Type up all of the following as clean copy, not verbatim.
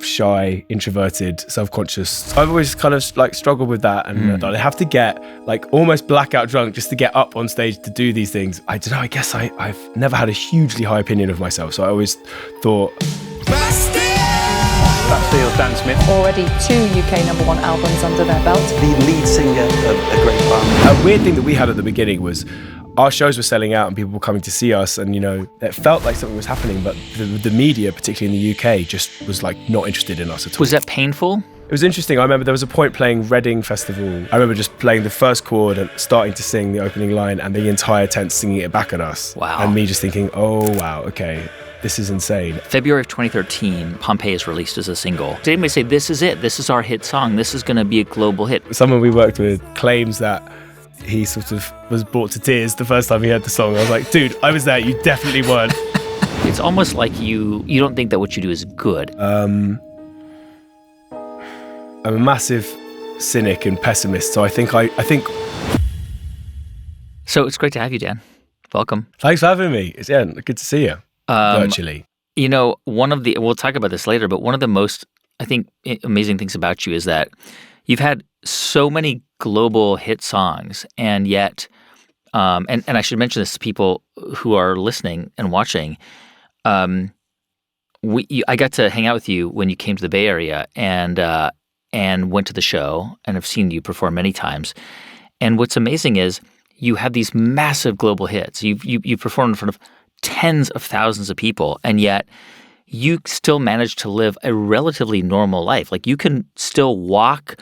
shy, introverted, self-conscious. I've always kind of like struggled with that, and I have to get like almost blackout drunk just to get up on stage to do these things. I don't know, I guess I've never had a hugely high opinion of myself, so I always thought... Bastille, Dan Smith. Already 2 UK #1 albums under their belt. The lead singer of a great band. A weird thing that we had at the beginning was our shows were selling out and people were coming to see us, and it felt like something was happening, but the media, particularly in the UK, just was like not interested in us at all. Was that painful? It was interesting. I remember there was a point playing Reading Festival. I remember just playing the first chord and starting to sing the opening line, and the entire tent singing it back at us. Wow. And me just thinking, oh wow, okay, this is insane. February of 2013, Pompeii is released as a single. Did anybody say, this is it, this is our hit song, this is going to be a global hit? Someone we worked with claims that he sort of was brought to tears the first time he heard the song. I was like, dude, I was there, you definitely weren't. It's almost like you don't think that what you do is good. I'm a massive cynic and pessimist, so I think So it's great to have you, Dan. Welcome. Thanks for having me. It's good to see you. Virtually. We'll talk about this later, but one of the most, I think, amazing things about you is that you've had so many global hit songs, and yet, and I should mention this to people who are listening and watching, I got to hang out with you when you came to the Bay Area and went to the show, and I've seen you perform many times. And what's amazing is you have these massive global hits. You've performed in front of tens of thousands of people, and yet you still manage to live a relatively normal life. Like, you can still walk.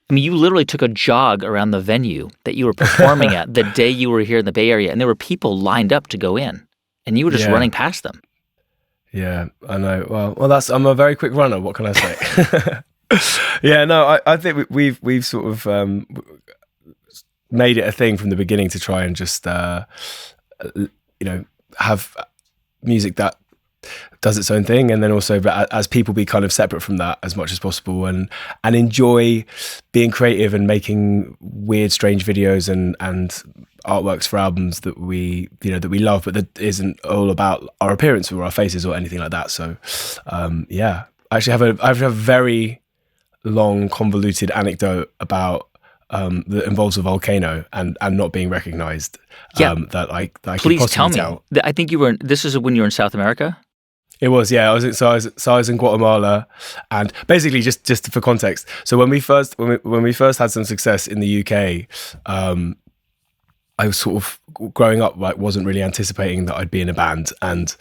I mean, you literally took a jog around the venue that you were performing at the day you were here in the Bay Area, and there were people lined up to go in, and you were just running past them. Yeah, I know. Well, I'm a very quick runner. What can I say? Yeah, no, I think we've sort of made it a thing from the beginning to try and just have music that does its own thing, and then also, but as people, be kind of separate from that as much as possible, and enjoy being creative and making weird, strange videos and artworks for albums that we love, but that isn't all about our appearance or our faces or anything like that. So I actually have a very long, convoluted anecdote about that involves a volcano and not being recognized. That I please could tell me. tell. I think this is when you were in South America. It was, yeah. I was in Guatemala, and basically just for context. So when we first had some success in the UK, I was sort of growing up, like, wasn't really anticipating that I'd be in a band, and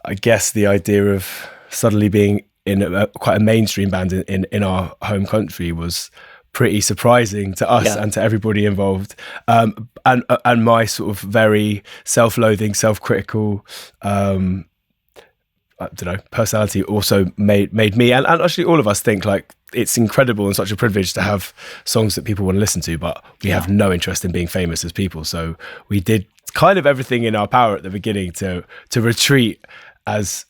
I guess the idea of suddenly being in quite a mainstream band in our home country was pretty surprising to us and to everybody involved. And my sort of very self-loathing, self-critical, personality also made me and actually all of us think like it's incredible and such a privilege to have songs that people want to listen to, but we have no interest in being famous as people. So we did kind of everything in our power at the beginning to retreat as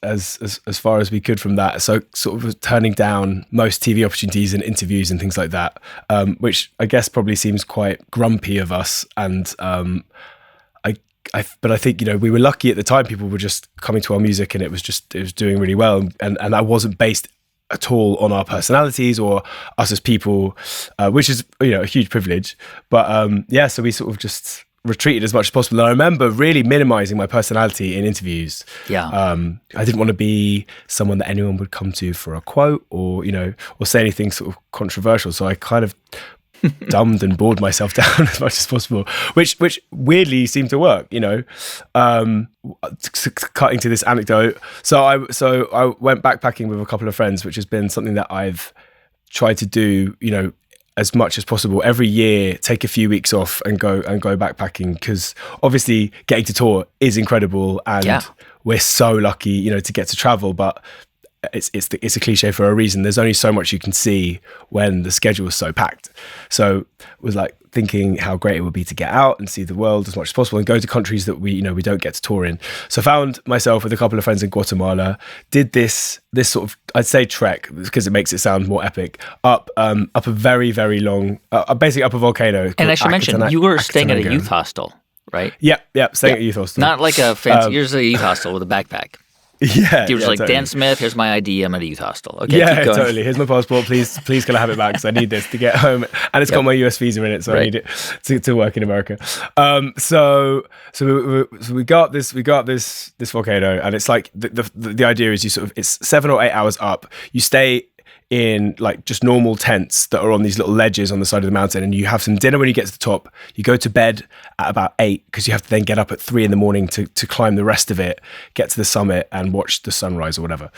far as we could from that. So sort of turning down most TV opportunities and interviews and things like that, which I guess probably seems quite grumpy of us. And but I think, we were lucky at the time. People were just coming to our music, and it was doing really well. And that wasn't based at all on our personalities or us as people, which is, a huge privilege. But so we sort of just retreated as much as possible. And I remember really minimizing my personality in interviews. I didn't want to be someone that anyone would come to for a quote or say anything sort of controversial. So I kind of dumbed and bored myself down as much as possible, which weirdly seemed to work. Cutting to this anecdote, so I went backpacking with a couple of friends, which has been something that I've tried to do, as much as possible every year. Take a few weeks off and go backpacking, because obviously getting to tour is incredible, and we're so lucky, to get to travel, but it's a cliche for a reason. There's only so much you can see when the schedule is so packed. So it was like thinking how great it would be to get out and see the world as much as possible and go to countries that we don't get to tour in. So I found myself with a couple of friends in Guatemala, did this sort of, I'd say, trek, because it makes it sound more epic, up a very, very long, basically up a volcano. And I should mention, you were staying at a youth hostel, right? Yep, staying at a youth hostel. Not like a fancy, you're just a youth hostel with a backpack. Yeah, You were just like, totally. Dan Smith, here's my ID. I'm at a youth hostel. Okay, Yeah, keep going. totally. Here's my passport. Please can I have it back? Because I need this to get home, and it's got my US visa in it, so I need it to work in America. So we got this volcano, and it's like the idea is it's 7 or 8 hours up. You stay in like just normal tents that are on these little ledges on the side of the mountain, and you have some dinner when you get to the top. You go to bed at about 8 because you have to then get up at 3 a.m. to climb the rest of it, get to the summit and watch the sunrise or whatever.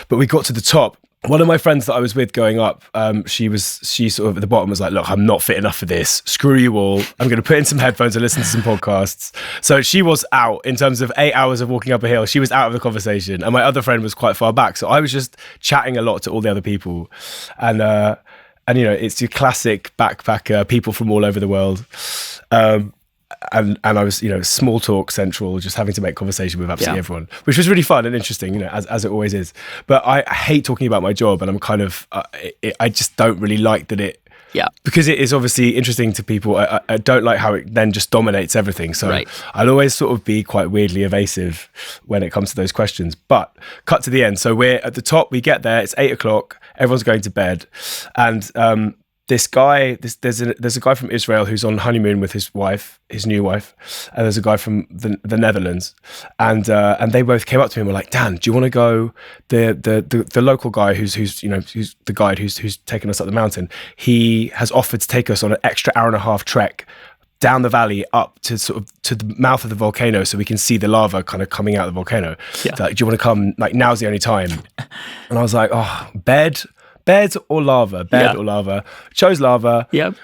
But we got to the top. One of my friends that I was with going up, she sort of at the bottom was like, look, I'm not fit enough for this. Screw you all. I'm going to put in some headphones and listen to some podcasts. So she was out in terms of 8 hours of walking up a hill. She was out of the conversation. And my other friend was quite far back. So I was just chatting a lot to all the other people. And you know, it's your classic backpacker, people from all over the world. And I was, you know, small talk central, just having to make conversation with absolutely everyone, which was really fun and interesting, you know, as it always is. But I hate talking about my job, and I'm kind of, I just don't really like that it, because it is obviously interesting to people. I don't like how it then just dominates everything. So I'll always sort of be quite weirdly evasive when it comes to those questions. But cut to the end. So we're at the top, we get there, it's 8 o'clock, everyone's going to bed. And this guy, there's a guy from Israel who's on honeymoon with his wife, his new wife, and there's a guy from the Netherlands, and they both came up to me and were like, Dan, do you want to go? The local guy who's the guide who's taken us up the mountain, he has offered to take us on an extra hour and a half trek down the valley up to the mouth of the volcano so we can see the lava kind of coming out of the volcano. Like, do you want to come? Like, now's the only time. And I was like, oh, bed or lava? Bed or lava? Chose lava. Yep.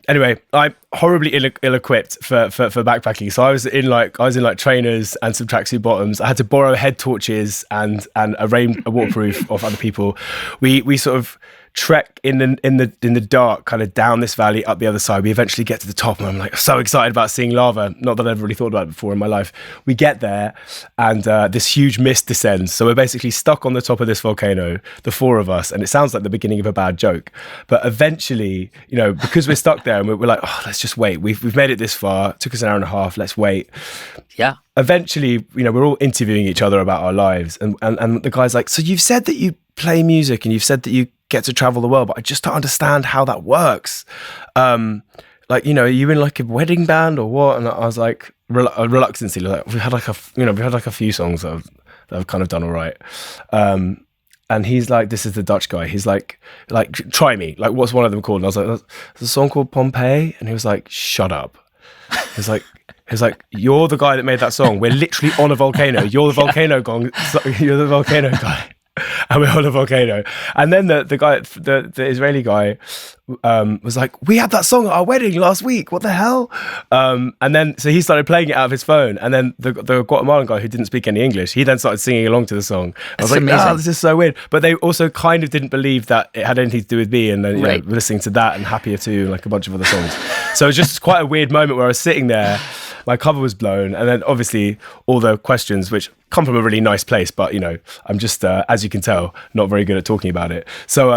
Anyway, I'm horribly ill-equipped for backpacking. So I was in like trainers and some tracksuit bottoms. I had to borrow head torches and a waterproof off other people. We sort of trek in the dark, kind of down this valley, up the other side. We eventually get to the top, and I'm like so excited about seeing lava. Not that I've really thought about it before in my life. We get there, and this huge mist descends. So we're basically stuck on the top of this volcano, the four of us, and it sounds like the beginning of a bad joke. But eventually, you know, because we're stuck there, and we're like, oh, let's just wait. We've made it this far. It took us an hour and a half. Let's wait. Yeah. Eventually, you know, we're all interviewing each other about our lives, and the guy's like, so you've said that you play music and you've said that you get to travel the world, but I just don't understand how that works. Like, you know, are you in like a wedding band or what? And I was like, reluctantly, like, we've had like a few songs that have kind of done all right. And he's like, this is the Dutch guy. He's like, try me. Like, what's one of them called? And I was like, there's a song called Pompeii. And he was like, shut up. He's like, you're the guy that made that song. We're literally on a volcano. You're the volcano gong. You're the volcano guy. And we're on a volcano. And then the guy, the Israeli guy, was like, we had that song at our wedding last week. What the hell? And then, so he started playing it out of his phone. And then the Guatemalan guy who didn't speak any English, he then started singing along to the song. I was like, oh, this is so weird. But they also kind of didn't believe that it had anything to do with me. And then, you know, listening to that and Happier Too, and like a bunch of other songs. So it was just quite a weird moment where I was sitting there, my cover was blown. And then obviously all the questions, which come from a really nice place, but you know, I'm just as you can tell, not very good at talking about it. So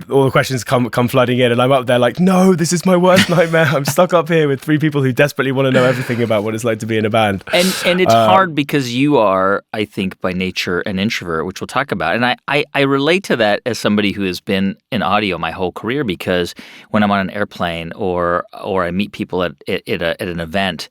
all the questions come flooding in, and I'm up there like, no, this is my worst nightmare. I'm stuck up here with three people who desperately want to know everything about what it's like to be in a band. And it's hard because you are, I think, by nature an introvert, which we'll talk about. And I relate to that as somebody who has been in audio my whole career, because when I'm on an airplane or I meet people at an event,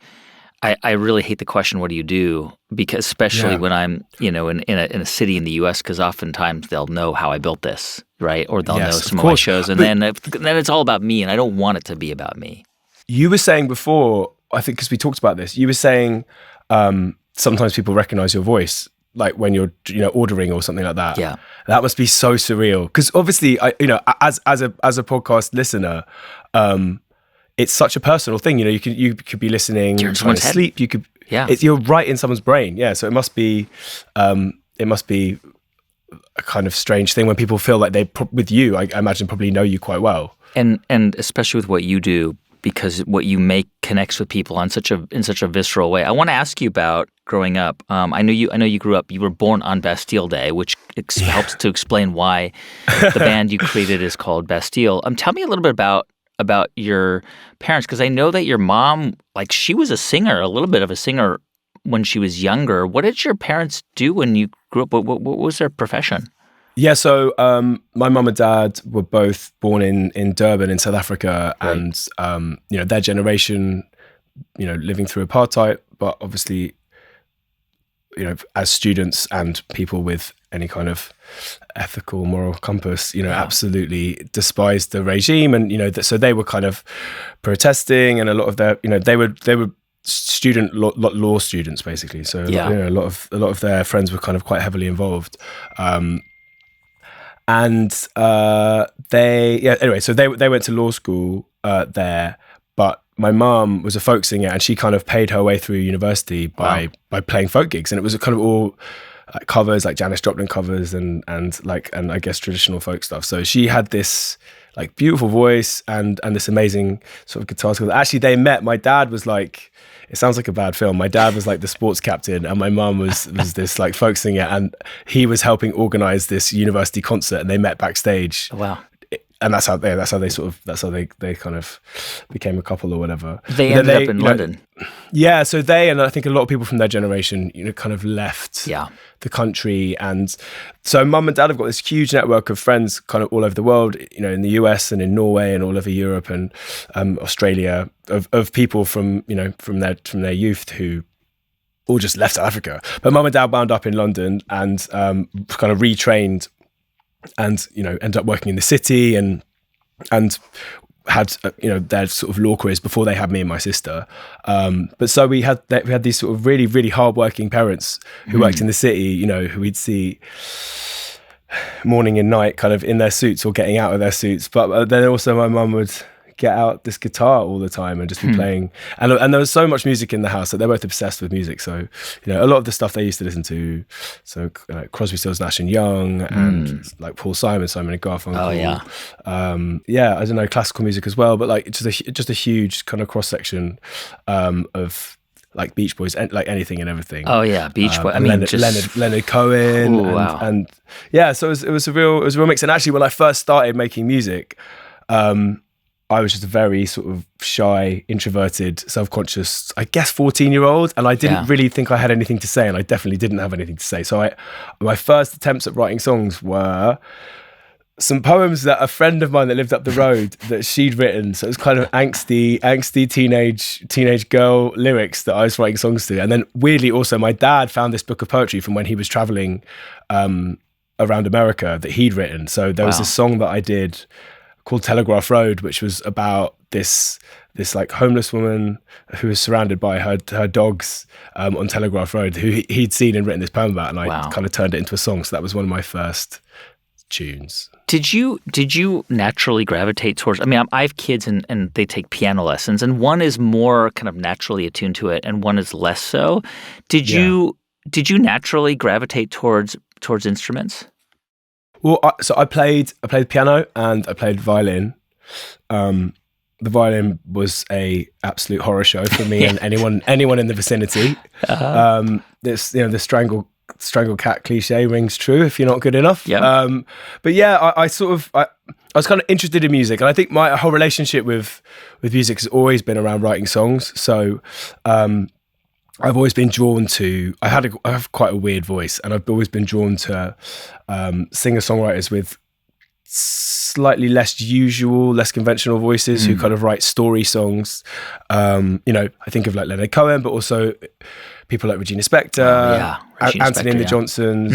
I really hate the question, what do you do? Because especially when I'm, you know, in a city in the U.S., because oftentimes they'll know how I built this, right? Or they'll know some of my shows. And then it's all about me, and I don't want it to be about me. You were saying before, I think because we talked about this, you were saying sometimes people recognize your voice, like when you're, you know, ordering or something like that. Yeah. That must be so surreal. Because obviously, you know, as a podcast listener, it's such a personal thing, you know. You could be listening, you're trying to sleep. You could, you're right in someone's brain, So it must be a kind of strange thing when people feel like they, with you, I imagine, probably know you quite well, and especially with what you do, because what you make connects with people in such a visceral way. I want to ask you about growing up. I know you grew up. You were born on Bastille Day, which helps to explain why the band you created is called Bastille. Tell me a little bit about your parents, because I know that your mom, like, she was a little bit of a singer when she was younger. What did your parents do when you grew up? What was their profession? Yeah, so my mum and dad were both born in Durban in South Africa, Right. and their generation, living through apartheid, but obviously, as students and people with any kind of ethical, moral compass, absolutely despised the regime, and so they were kind of protesting, and a lot of their, they were student law students basically. So a lot of their friends were kind of quite heavily involved. So they went to law school there, but my mum was a folk singer, and she kind of paid her way through university by playing folk gigs, and it was kind of all covers, like Janis Joplin covers, and I guess traditional folk stuff. So she had this like beautiful voice and this amazing sort of guitar skill. Actually, they met. My dad was like, it sounds like a bad film. My dad was like the sports captain, and my mum was this like folk singer, and he was helping organize this university concert, and they met backstage. Oh, wow. And that's how they kind of became a couple or whatever. They ended up in London. Yeah, so and I think a lot of people from their generation, kind of left the country, and so mum and dad have got this huge network of friends, kind of all over the world, in the US and in Norway and all over Europe and Australia, of people from their youth who all just left South Africa. But mum and dad wound up in London and kind of retrained, and ended up working in the city and had their sort of law careers before they had me and my sister. But so we had these sort of really, really hardworking parents who worked in the city, who we'd see morning and night, kind of in their suits or getting out of their suits. But then also my mum would get out this guitar all the time and just be playing, and there was so much music in the house that they're both obsessed with music. So a lot of the stuff they used to listen to, so Crosby, Stills, Nash and Young, and like Paul Simon and Garfunkel. I don't know, classical music as well, but like just a huge kind of cross section of like Beach Boys, and like anything and everything. Oh yeah, Beach Boys. I mean, Leonard Cohen. Ooh, wow. And yeah, so it was a real mix. And actually, when I first started making music, I was just a very sort of shy, introverted, self-conscious, I guess 14-year-old, and I didn't really think I had anything to say, and I definitely didn't have anything to say. So my first attempts at writing songs were some poems that a friend of mine that lived up the road that she'd written. So it was kind of angsty teenage girl lyrics that I was writing songs to. And then weirdly also my dad found this book of poetry from when he was traveling around America that he'd written. So there was this song that I did called Telegraph Road, which was about this like homeless woman who was surrounded by her dogs on Telegraph Road, who he'd seen and written this poem about, and I kind of turned it into a song. So that was one of my first tunes. Did you naturally gravitate towards? I mean, I have kids and they take piano lessons, and one is more kind of naturally attuned to it, and one is less so. Did you naturally gravitate towards instruments? Well, I played piano and I played violin. The violin was a absolute horror show for me and anyone in the vicinity. This the strangle cat cliche rings true if you're not good enough. Yeah. But yeah, I was kind of interested in music, and I think my whole relationship with music has always been around writing songs. So I've always been drawn to. I have quite a weird voice, and I've always been drawn to singer-songwriters with slightly less conventional voices who kind of write story songs. I think of like Leonard Cohen, but also people like Regina Spektor, Anthony and the Johnsons.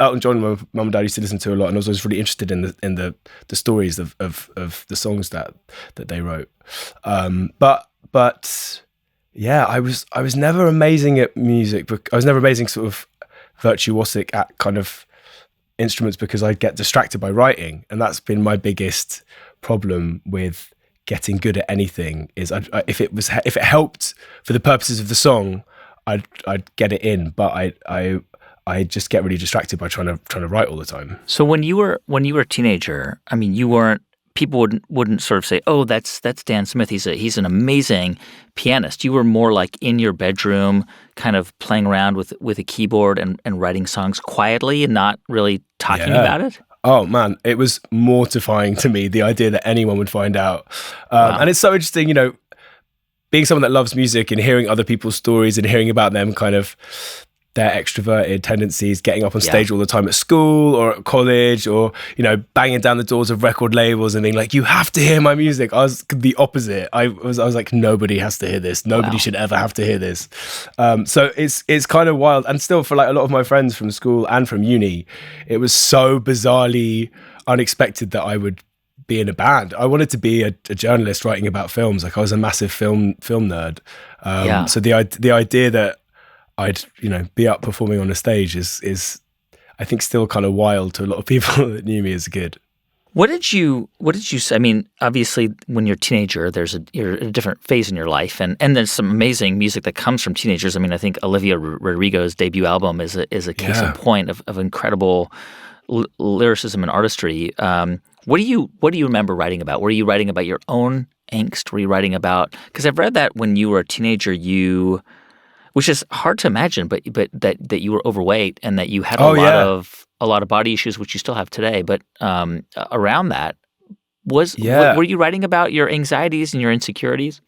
Elton John, my mum and dad used to listen to a lot, and I was always really interested in the stories of the songs that they wrote. But yeah, I was never amazing at music. I was never amazing sort of virtuosic at kind of instruments because I get distracted by writing, and that's been my biggest problem with getting good at anything. Is if it helped for the purposes of the song, I'd get it in, but I just get really distracted by trying to write all the time. So when you were a teenager, I mean, you weren't. People wouldn't sort of say, "Oh, that's Dan Smith. He's an amazing pianist." You were more like in your bedroom, kind of playing around with a keyboard and writing songs quietly and not really talking about it. Oh man, it was mortifying to me, the idea that anyone would find out. And it's so interesting, being someone that loves music and hearing other people's stories and hearing about them kind of their extroverted tendencies, getting up on stage all the time at school or at college, or, you know, banging down the doors of record labels and being like, you have to hear my music. I was the opposite. I was like, nobody has to hear this. Nobody should ever have to hear this. So it's kind of wild. And still, for like a lot of my friends from school and from uni, it was so bizarrely unexpected that I would be in a band. I wanted to be a journalist writing about films. Like, I was a massive film nerd. So the idea that I'd, you know, be up performing on a stage is I think still kind of wild to a lot of people that knew me as a kid. What did you say? I mean, obviously when you're a teenager, you're in a different phase in your life, and there's some amazing music that comes from teenagers. I mean, I think Olivia Rodrigo's debut album is a case in point of incredible lyricism and artistry. What do you remember writing about? Were you writing about your own angst? Were you writing about, because I've read that when you were a teenager, which is hard to imagine, but that you were overweight and that you had a lot of body issues, which you still have today. But around that, were you writing about your anxieties and your insecurities?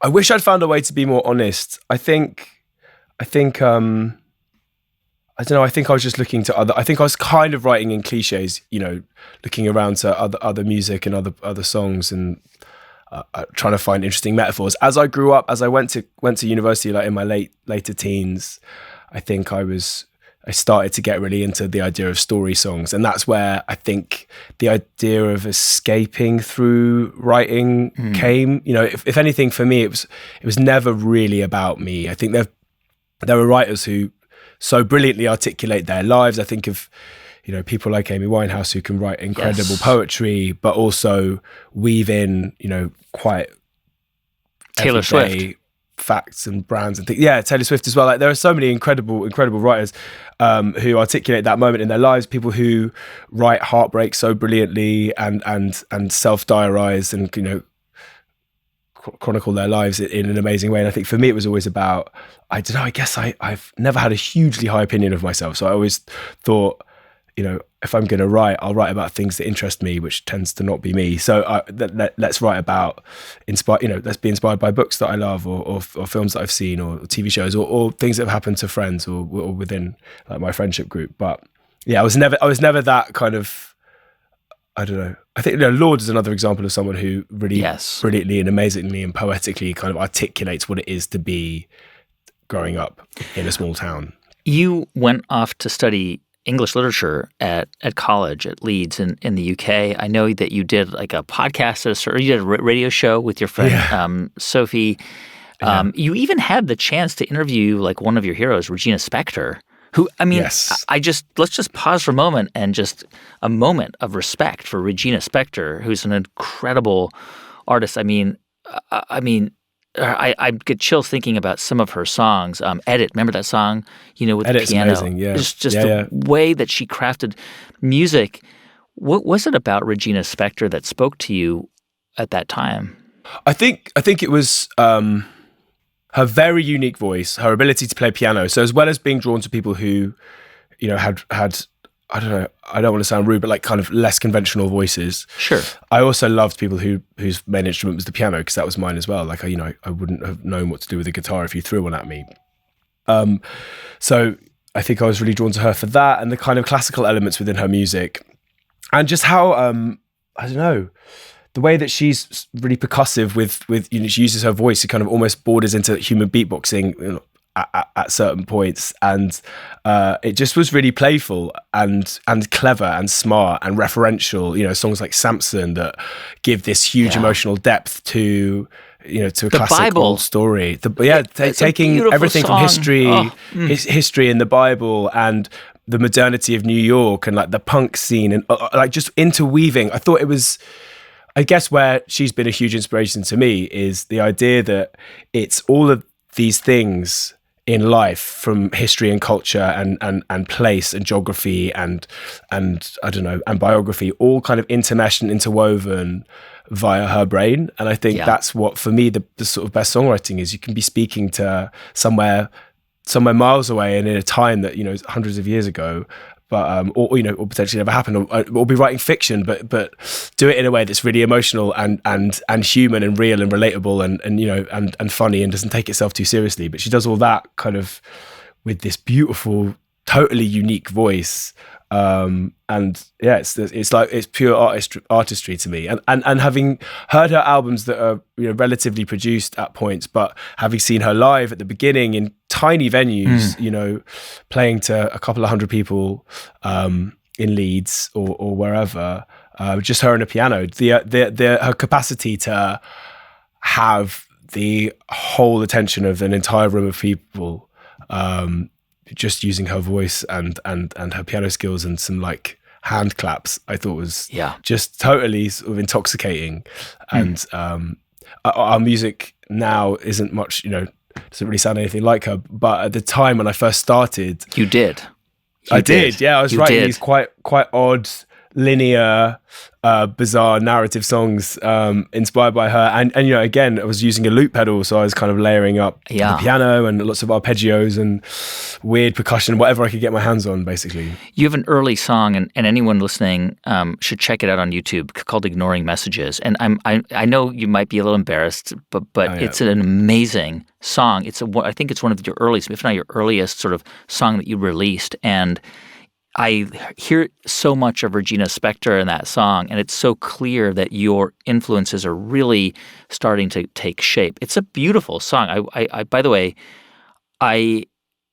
I wish I'd found a way to be more honest. I think I don't know. I think I was just looking to I think I was kind of writing in cliches, you know, looking around to other music and other songs and trying to find interesting metaphors. As I grew up, as I went to university, like in my later teens, I think I started to get really into the idea of story songs, and that's where I think the idea of escaping through writing came. You know, if anything, for me, it was never really about me. I think there are writers who so brilliantly articulate their lives. I think of, you know, people like Amy Winehouse who can write incredible poetry, but also weave in, you know, quite Taylor Swift facts and brands and things. Yeah, Taylor Swift as well. Like, there are so many incredible writers who articulate that moment in their lives. People who write heartbreak so brilliantly and self-diarize and, you know, chronicle their lives in an amazing way. And I think for me, it was always about, I don't know, I guess I've never had a hugely high opinion of myself. So I always thought, you know, if I'm going to write, I'll write about things that interest me, which tends to not be me. So let's write about let's be inspired by books that I love or films that I've seen or TV shows or things that have happened to friends or within like my friendship group. But yeah, I was never that kind of, I don't know. I think, you know, Lorde is another example of someone who really brilliantly and amazingly and poetically kind of articulates what it is to be growing up in a small town. You went off to study English literature at college at Leeds in the UK. I know that you did like a podcast, or you did a radio show with your friend Sophie. You even had the chance to interview like one of your heroes, Regina Spektor, who, I mean, let's just pause for a moment and just a moment of respect for Regina Spektor, who's an incredible artist. I get chills thinking about some of her songs. Edit, remember that song? You know, with Edit's the piano. Amazing, yeah. Just the way that she crafted music. What was it about Regina Spektor that spoke to you at that time? I think it was her very unique voice, her ability to play piano. So as well as being drawn to people who, you know, had I don't know, I don't want to sound rude, but like kind of less conventional voices. Sure. I also loved people whose main instrument was the piano, because that was mine as well. Like, I wouldn't have known what to do with a guitar if you threw one at me. So I think I was really drawn to her for that, and the kind of classical elements within her music, and just how I don't know, the way that she's really percussive with you know, she uses her voice. It kind of almost borders into human beatboxing, you know, at certain points, and it just was really playful and clever and smart and referential. You know, songs like Samson that give this huge emotional depth to, you know, to a classic Bible. Old story. Taking everything song. From history in the Bible and the modernity of New York and like the punk scene and like just interweaving. I thought it was, I guess where she's been a huge inspiration to me is the idea that it's all of these things in life, from history and culture and place and geography and I don't know, and biography, all kind of intermeshed and interwoven via her brain. And I think that's what, for me, the sort of best songwriting is. You can be speaking to somewhere miles away and in a time that, you know, hundreds of years ago, but or potentially never happened, or be writing fiction, but do it in a way that's really emotional and human and real and relatable and you know and funny, and doesn't take itself too seriously. But she does all that kind of with this beautiful, totally unique voice. And yeah, it's like it's pure artistry to me. And having heard her albums that are relatively produced at points, but having seen her live at the beginning in tiny venues, playing to a couple of hundred people in Leeds or wherever, just her and a piano, her capacity to have the whole attention of an entire room of people, just using her voice and her piano skills and some like hand claps, I thought was just totally sort of intoxicating. And our music now isn't much, doesn't really sound anything like her. But at the time when I first started, you did. I did. Yeah, I was writing these quite odd, linear, bizarre narrative songs inspired by her, and again I was using a loop pedal, so I was kind of layering up the piano and lots of arpeggios and weird percussion, whatever I could get my hands on, basically. You have an early song, and anyone listening should check it out on YouTube, called "Ignoring Messages." And I know you might be a little embarrassed, but it's an amazing song. I think it's one of your earliest, if not your earliest, sort of song that you released. And I hear so much of Regina Spektor in that song, and it's so clear that your influences are really starting to take shape. It's a beautiful song. I by the way, I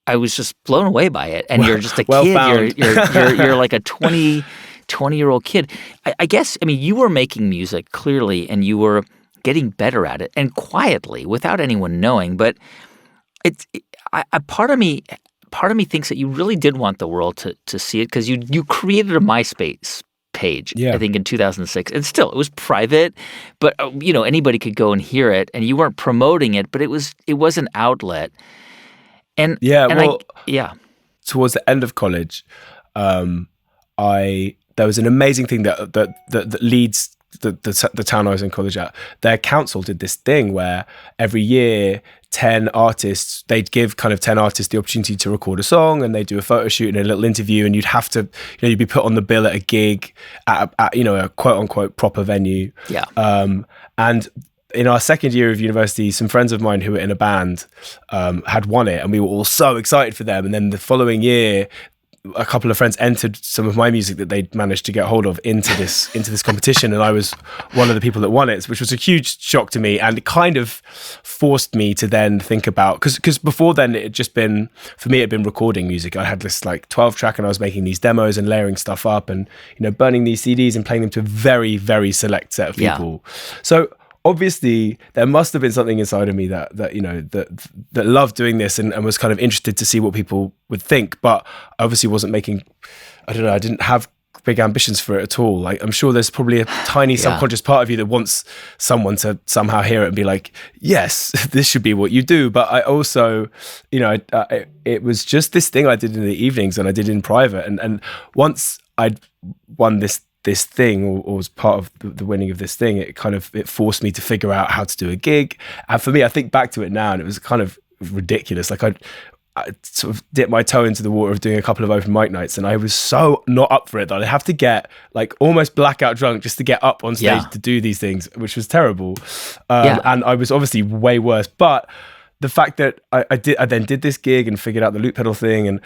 was just blown away by it. And you're just a kid. You're like a 20-year-old kid. I guess, you were making music clearly, and you were getting better at it, and quietly, without anyone knowing. But part of me thinks that you really did want the world to see it, because you created a MySpace page, I think in 2006. And still, it was private, but anybody could go and hear it, and you weren't promoting it, but it was an outlet. And towards the end of college, there was an amazing thing that Leeds, the town I was in college at, their council did this thing where every year 10 artists, they'd give kind of 10 artists the opportunity to record a song, and they'd do a photo shoot and a little interview, and you'd have to, you'd be put on the bill at a gig at a quote unquote proper venue. And in our second year of university, some friends of mine who were in a band had won it, and we were all so excited for them. And then the following year, a couple of friends entered some of my music that they'd managed to get hold of into this competition, and I was one of the people that won it, which was a huge shock to me, and it kind of forced me to then think about, because before then it had just been, for me, it had been recording music. I had this like 12 track, and I was making these demos and layering stuff up, and burning these CDs and playing them to a very, very select set of people. So obviously there must have been something inside of me that loved doing this and was kind of interested to see what people would think, but I obviously wasn't making, I didn't have big ambitions for it at all. Like, I'm sure there's probably a tiny subconscious part of you that wants someone to somehow hear it and be like, yes, this should be what you do. But I also, it was just this thing I did in the evenings, and I did in private. And once I'd won this thing, or was part of the winning of this thing, it forced me to figure out how to do a gig. And for me, I think back to it now, and it was kind of ridiculous. Like, I sort of dipped my toe into the water of doing a couple of open mic nights, and I was so not up for it that I'd have to get like almost blackout drunk just to get up on stage to do these things, which was terrible. And I was obviously way worse, but the fact that I then did this gig and figured out the loop pedal thing, and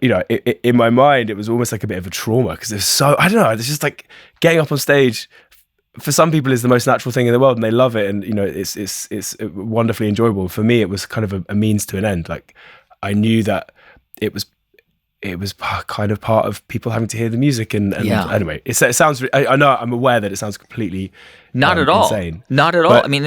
in my mind it was almost like a bit of a trauma, because it's so, I don't know, it's just like getting up on stage for some people is the most natural thing in the world, and they love it, and it's wonderfully enjoyable. For me, it was kind of a means to an end. Like, I knew that it was kind of part of people having to hear the music, and anyway, it sounds. I know, I'm aware that it sounds completely not at all insane. Not at all. But, I mean,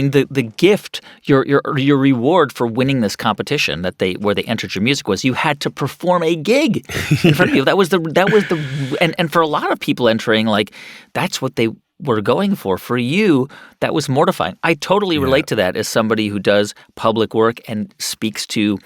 the gift, your reward for winning this competition where they entered your music was you had to perform a gig in front of you. That was and for a lot of people entering, like, that's what they were going for. For you, that was mortifying. I totally relate to that as somebody who does public work and speaks to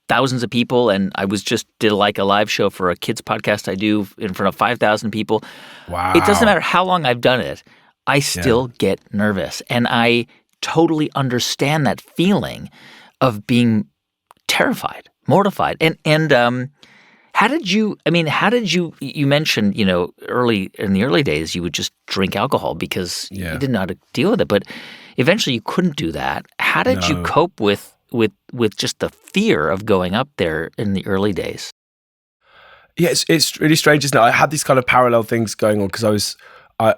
thousands of people, and I did like a live show for a kids podcast I do in front of 5,000 people. Wow. It doesn't matter how long I've done it, I still get nervous, and I totally understand that feeling of being terrified, mortified. And how did you mentioned, early in the early days you would just drink alcohol because you didn't know how to deal with it, but eventually you couldn't do that. How did you cope with with just the fear of going up there in the early days. Yeah, it's really strange, isn't it? I had these kind of parallel things going on because I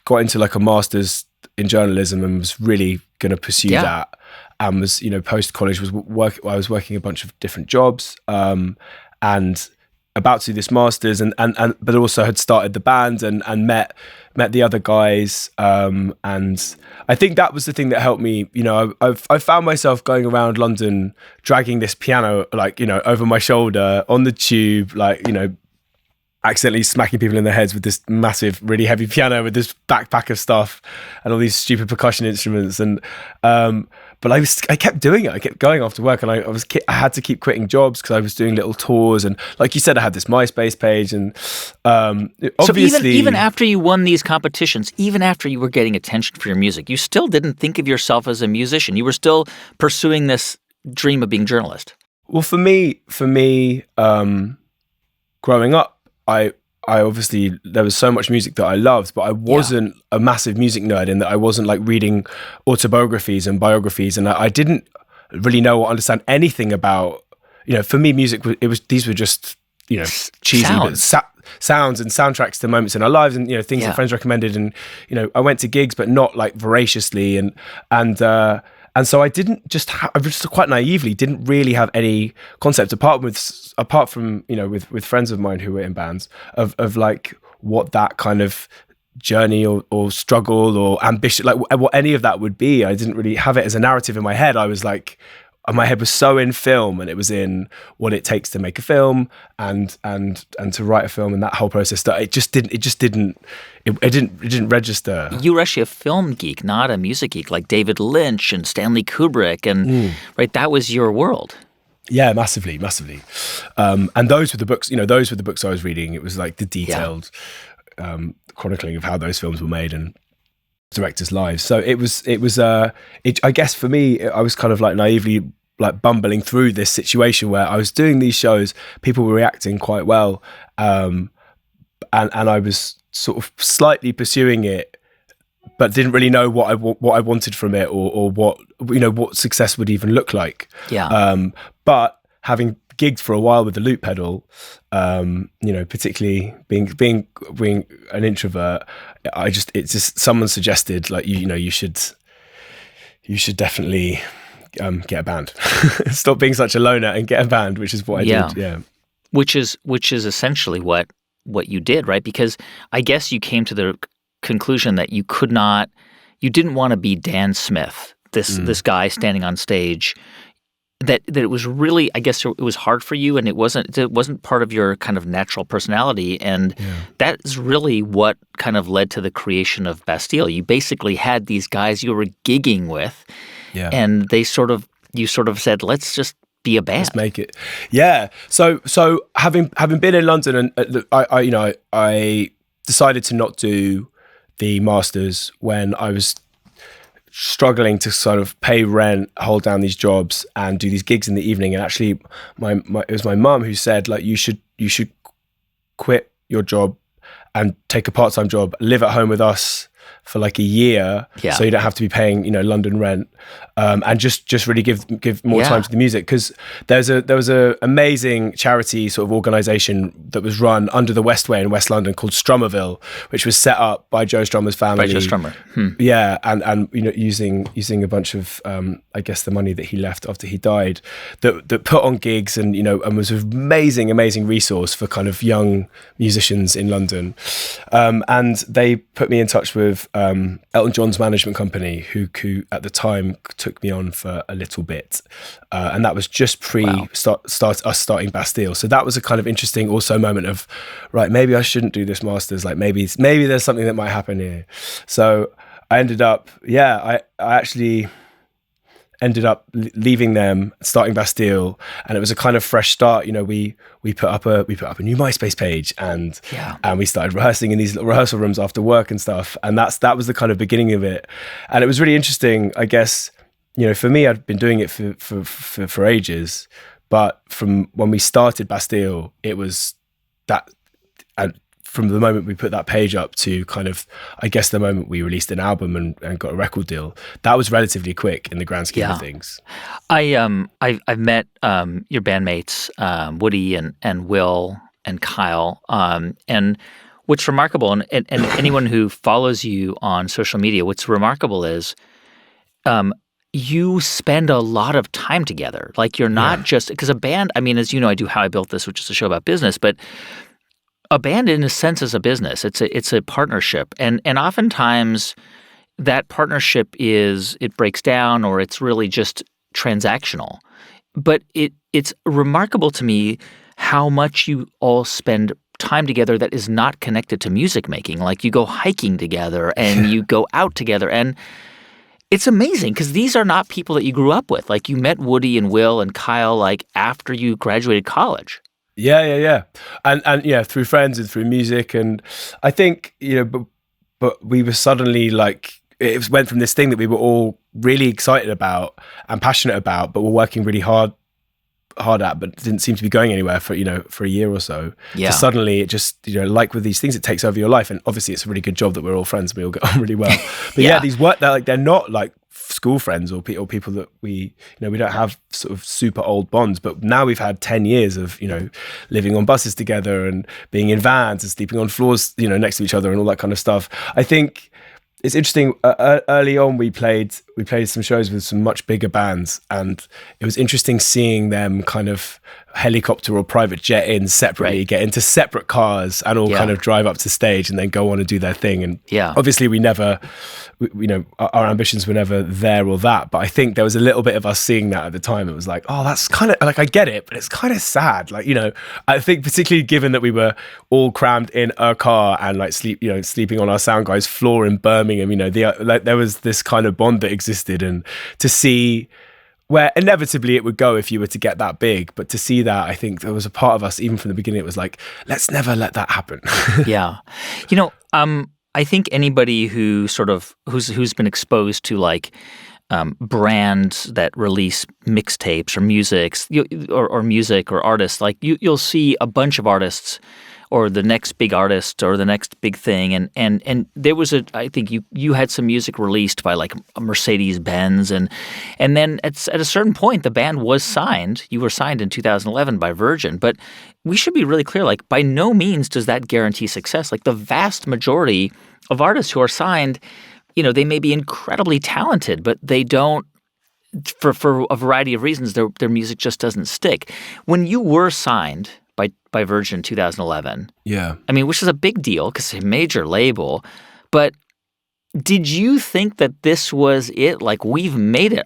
got into like a master's in journalism and was really going to pursue that, and was, you know, post college I was working a bunch of different jobs, and about to do this master's, and but also had started the band and met the other guys, and I think that was the thing that helped me. You know, I found myself going around London dragging this piano, like, you know, over my shoulder on the tube, like, you know, accidentally smacking people in the heads with this massive, really heavy piano with this backpack of stuff and all these stupid percussion instruments. And but I kept doing it. I kept going after work, and I had to keep quitting jobs because I was doing little tours. And like you said, I had this MySpace page, and obviously, so even after you won these competitions, even after you were getting attention for your music, you still didn't think of yourself as a musician. You were still pursuing this dream of being a journalist. Well, for me, growing up, I obviously, there was so much music that I loved, but I wasn't a massive music nerd in that I wasn't like reading autobiographies and biographies, and I didn't really know or understand anything about, you know, for me, music, these were just, you know, cheesy sounds and soundtracks to moments in our lives, and, you know, things that friends recommended, and, you know, I went to gigs, but not like voraciously, and so I I just quite naively didn't really have any concept apart from, you know, with friends of mine who were in bands of like what that kind of journey or struggle or ambition, like what any of that would be. I didn't really have it as a narrative in my head. I was like, my head was so in film, and it was in what it takes to make a film and to write a film, and that whole process, that it didn't register. You were actually a film geek, not a music geek, like David Lynch and Stanley Kubrick, and right, that was your world. Yeah, massively. And those were the books, you know, those were the books I was reading. It was like the detailed chronicling of how those films were made and directors' lives. So I guess for me, I was kind of like naively like bumbling through this situation where I was doing these shows, people were reacting quite well, and I was sort of slightly pursuing it, but didn't really know what I wanted from it, or what, you know, what success would even look like. But having gigged for a while with the loop pedal, you know, particularly being an introvert, it's just someone suggested, like, you should definitely get a band. Stop being such a loner and get a band, which is what I did. Yeah. Which is essentially what you did, right? Because I guess you came to the conclusion that you didn't want to be Dan Smith, this guy standing on stage. That it was really, I guess it was hard for you, and it wasn't part of your kind of natural personality, and that is really what kind of led to the creation of Bastille. You basically had these guys you were gigging with, and you sort of said, let's just be a band. Let's make it. Yeah. So having been in London, and I decided to not do the masters when I was struggling to sort of pay rent, hold down these jobs, and do these gigs in the evening. And actually, it was my mum who said, like, you should quit your job and take a part-time job, live at home with us for like a year, so you don't have to be paying, you know, London rent, and just really give more time to the music. Because there was a amazing charity sort of organisation that was run under the Westway in West London called Strummerville, which was set up by Joe Strummer's family. By Joe Strummer. Yeah, and you know, using a bunch of I guess the money that he left after he died, that put on gigs, and, you know, and was an amazing resource for kind of young musicians in London. And they put me in touch with Elton John's management company, who at the time took me on for a little bit, and that was just us starting Bastille. So that was a kind of interesting also moment of, right, maybe I shouldn't do this masters, like maybe there's something that might happen here. So I ended up I actually ended up leaving them, starting Bastille, and it was a kind of fresh start. You know, we put up a new MySpace page, and we started rehearsing in these little rehearsal rooms after work and stuff, and that was the kind of beginning of it. And it was really interesting, I guess. You know, for me, I'd been doing it for ages, but from when we started Bastille, it was that, and from the moment we put that page up to kind of, I guess, the moment we released an album and got a record deal, that was relatively quick in the grand scheme of things. I've met your bandmates Woody and Will and Kyle, and what's remarkable, and anyone who follows you on social media, what's remarkable is you spend a lot of time together. Like, you're not just, because a band, I mean, as you know, I do How I Built This, which is a show about business, but a band in a sense is a business. It's a partnership. And oftentimes that partnership it breaks down, or it's really just transactional. But it's remarkable to me how much you all spend time together that is not connected to music making. Like, you go hiking together and you go out together, and it's amazing because these are not people that you grew up with. Like, you met Woody and Will and Kyle like after you graduated college. Yeah. And yeah, through friends and through music. And I think, but we were suddenly like, it went from this thing that we were all really excited about and passionate about, but we're working really hard at, but didn't seem to be going anywhere for a year or so. Yeah. So suddenly it just, like with these things, it takes over your life. And obviously it's a really good job that we're all friends and we all get on really well. But these work, they're not like school friends or people that we don't have sort of super old bonds, but now we've had 10 years of, living on buses together and being in vans and sleeping on floors, next to each other and all that kind of stuff. I think it's interesting. Early on, we played some shows with some much bigger bands, and it was interesting seeing them kind of helicopter or private jet in separately, get into separate cars, and all kind of drive up to stage and then go on and do their thing. And obviously, our ambitions were never there or that. But I think there was a little bit of us seeing that at the time. It was like, oh, that's kind of like, I get it, but it's kind of sad. Like, I think particularly given that we were all crammed in a car and like sleeping on our sound guy's floor in Birmingham. There was this kind of bond that existed, and to see where inevitably it would go if you were to get that big, but to see that, I think there was a part of us, even from the beginning, it was like, let's never let that happen. Yeah. I think anybody who who's been exposed to like brands that release mixtapes or music or artists, like you'll see a bunch of artists or the next big artist or the next big thing. And there was I think you had some music released by like a Mercedes-Benz. And then at a certain point, the band was signed. You were signed in 2011 by Virgin. But we should be really clear, like by no means does that guarantee success. Like the vast majority of artists who are signed, they may be incredibly talented, but they don't, for a variety of reasons, their music just doesn't stick. When you were signed by Virgin in 2011. Yeah. I mean, which is a big deal because it's a major label. But did you think that this was it? Like, we've made it.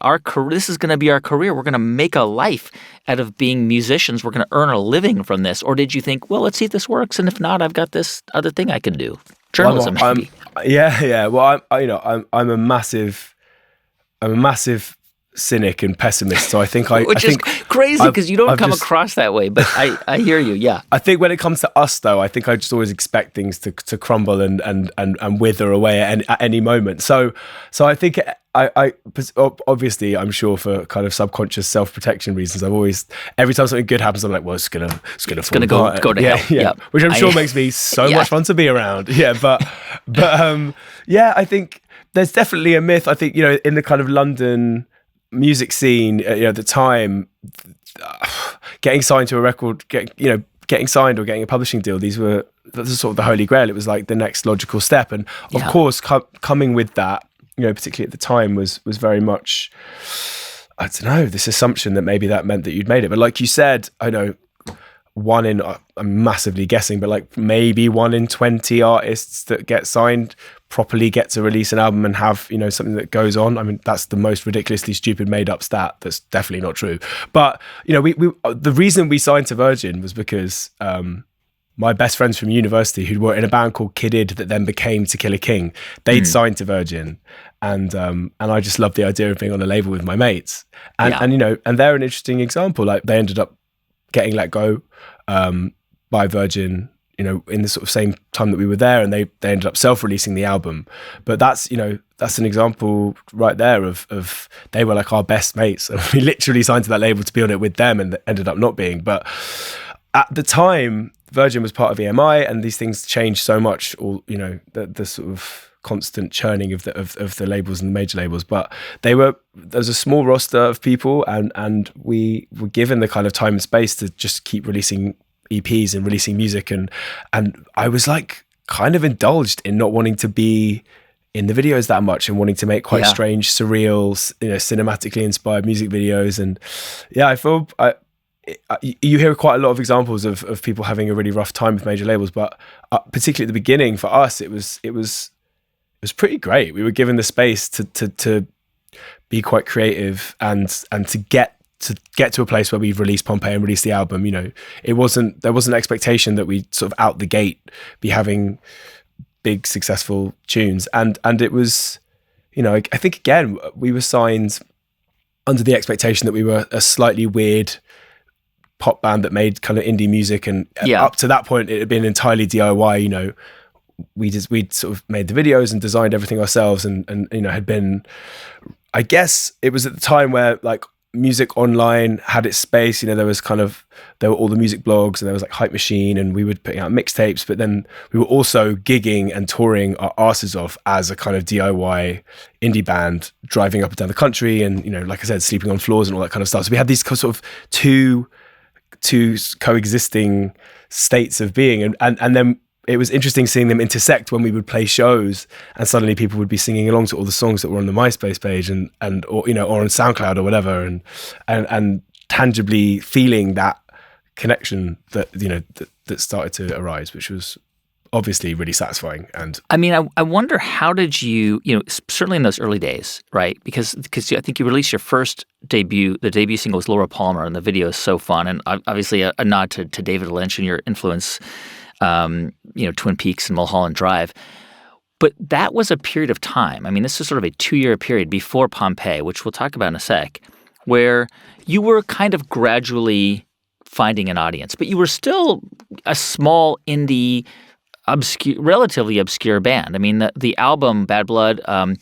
This is going to be our career. We're going to make a life out of being musicians. We're going to earn a living from this. Or did you think, well, let's see if this works, and if not, I've got this other thing I can do. Journalism, maybe. Yeah. Well, I'm a massive cynic and pessimist, so I think which is crazy because you don't come across that way, but I hear you. Yeah, I think when it comes to us, though, I think I just always expect things to crumble and wither away at any moment. So I think I obviously, I'm sure for kind of subconscious self-protection reasons, I've always, every time something good happens, I'm like, well, it's gonna go to hell. Yeah, which I'm sure makes me so much fun to be around. Yeah, but I think there's definitely a myth. I think in the kind of London music scene, at the time, getting signed to a record, getting signed or getting a publishing deal, that's sort of the holy grail. It was like the next logical step, and of course, coming with that, particularly at the time, was very much, I don't know, this assumption that maybe that meant that you'd made it. But like you said, I know I'm massively guessing, but like maybe 1 in 20 artists that get signed properly get to release an album and have something that goes on. I mean, that's the most ridiculously stupid made up stat. That's definitely not true. But we the reason we signed to Virgin was because my best friends from university, who were in a band called Kid Id that then became 𝐥𝐤𝐤𝐞, they'd signed to Virgin, and I just loved the idea of being on a label with my mates, and they're an interesting example. Like, they ended up getting let go by Virgin, in the sort of same time that we were there, and they ended up self-releasing the album. But that's an example right there of they were like our best mates, and we literally signed to that label to be on it with them, and ended up not being. But at the time, Virgin was part of EMI, and these things changed so much. All the sort of constant churning of the labels and the major labels, but there's a small roster of people, and we were given the kind of time and space to just keep releasing EPs and releasing music, and I was like kind of indulged in not wanting to be in the videos that much and wanting to make quite strange, surreal, cinematically inspired music videos. And I feel you hear quite a lot of examples of people having a really rough time with major labels, but particularly at the beginning for us, it was pretty great. We were given the space to be quite creative and to get to a place where we've released Pompeii and released the album. There wasn't an expectation that we'd sort of out the gate be having big successful tunes, and it was, I think again we were signed under the expectation that we were a slightly weird pop band that made kind of indie music, and up to that point it had been entirely DIY. We'd sort of made the videos and designed everything ourselves, and had been, I guess it was at the time where like music online had its space. There were all the music blogs, and there was like Hype Machine, and we were putting out mixtapes, but then we were also gigging and touring our asses off as a kind of DIY indie band, driving up and down the country, and like I said, sleeping on floors and all that kind of stuff. So we had these sort of two coexisting states of being, and then it was interesting seeing them intersect when we would play shows, and suddenly people would be singing along to all the songs that were on the MySpace page or on SoundCloud or whatever, and tangibly feeling that connection that that started to arise, which was obviously really satisfying. And I mean, I wonder, how did you, certainly in those early days, right? Because I think you released your first debut, the debut single was Laura Palmer, and the video is so fun, and obviously a nod to David Lynch and your influence. Twin Peaks and Mulholland Drive. But that was a period of time. I mean, this is sort of a 2-year period before Pompeii, which we'll talk about in a sec, where you were kind of gradually finding an audience, but you were still a small indie, relatively obscure band. I mean, the album Bad Blood, I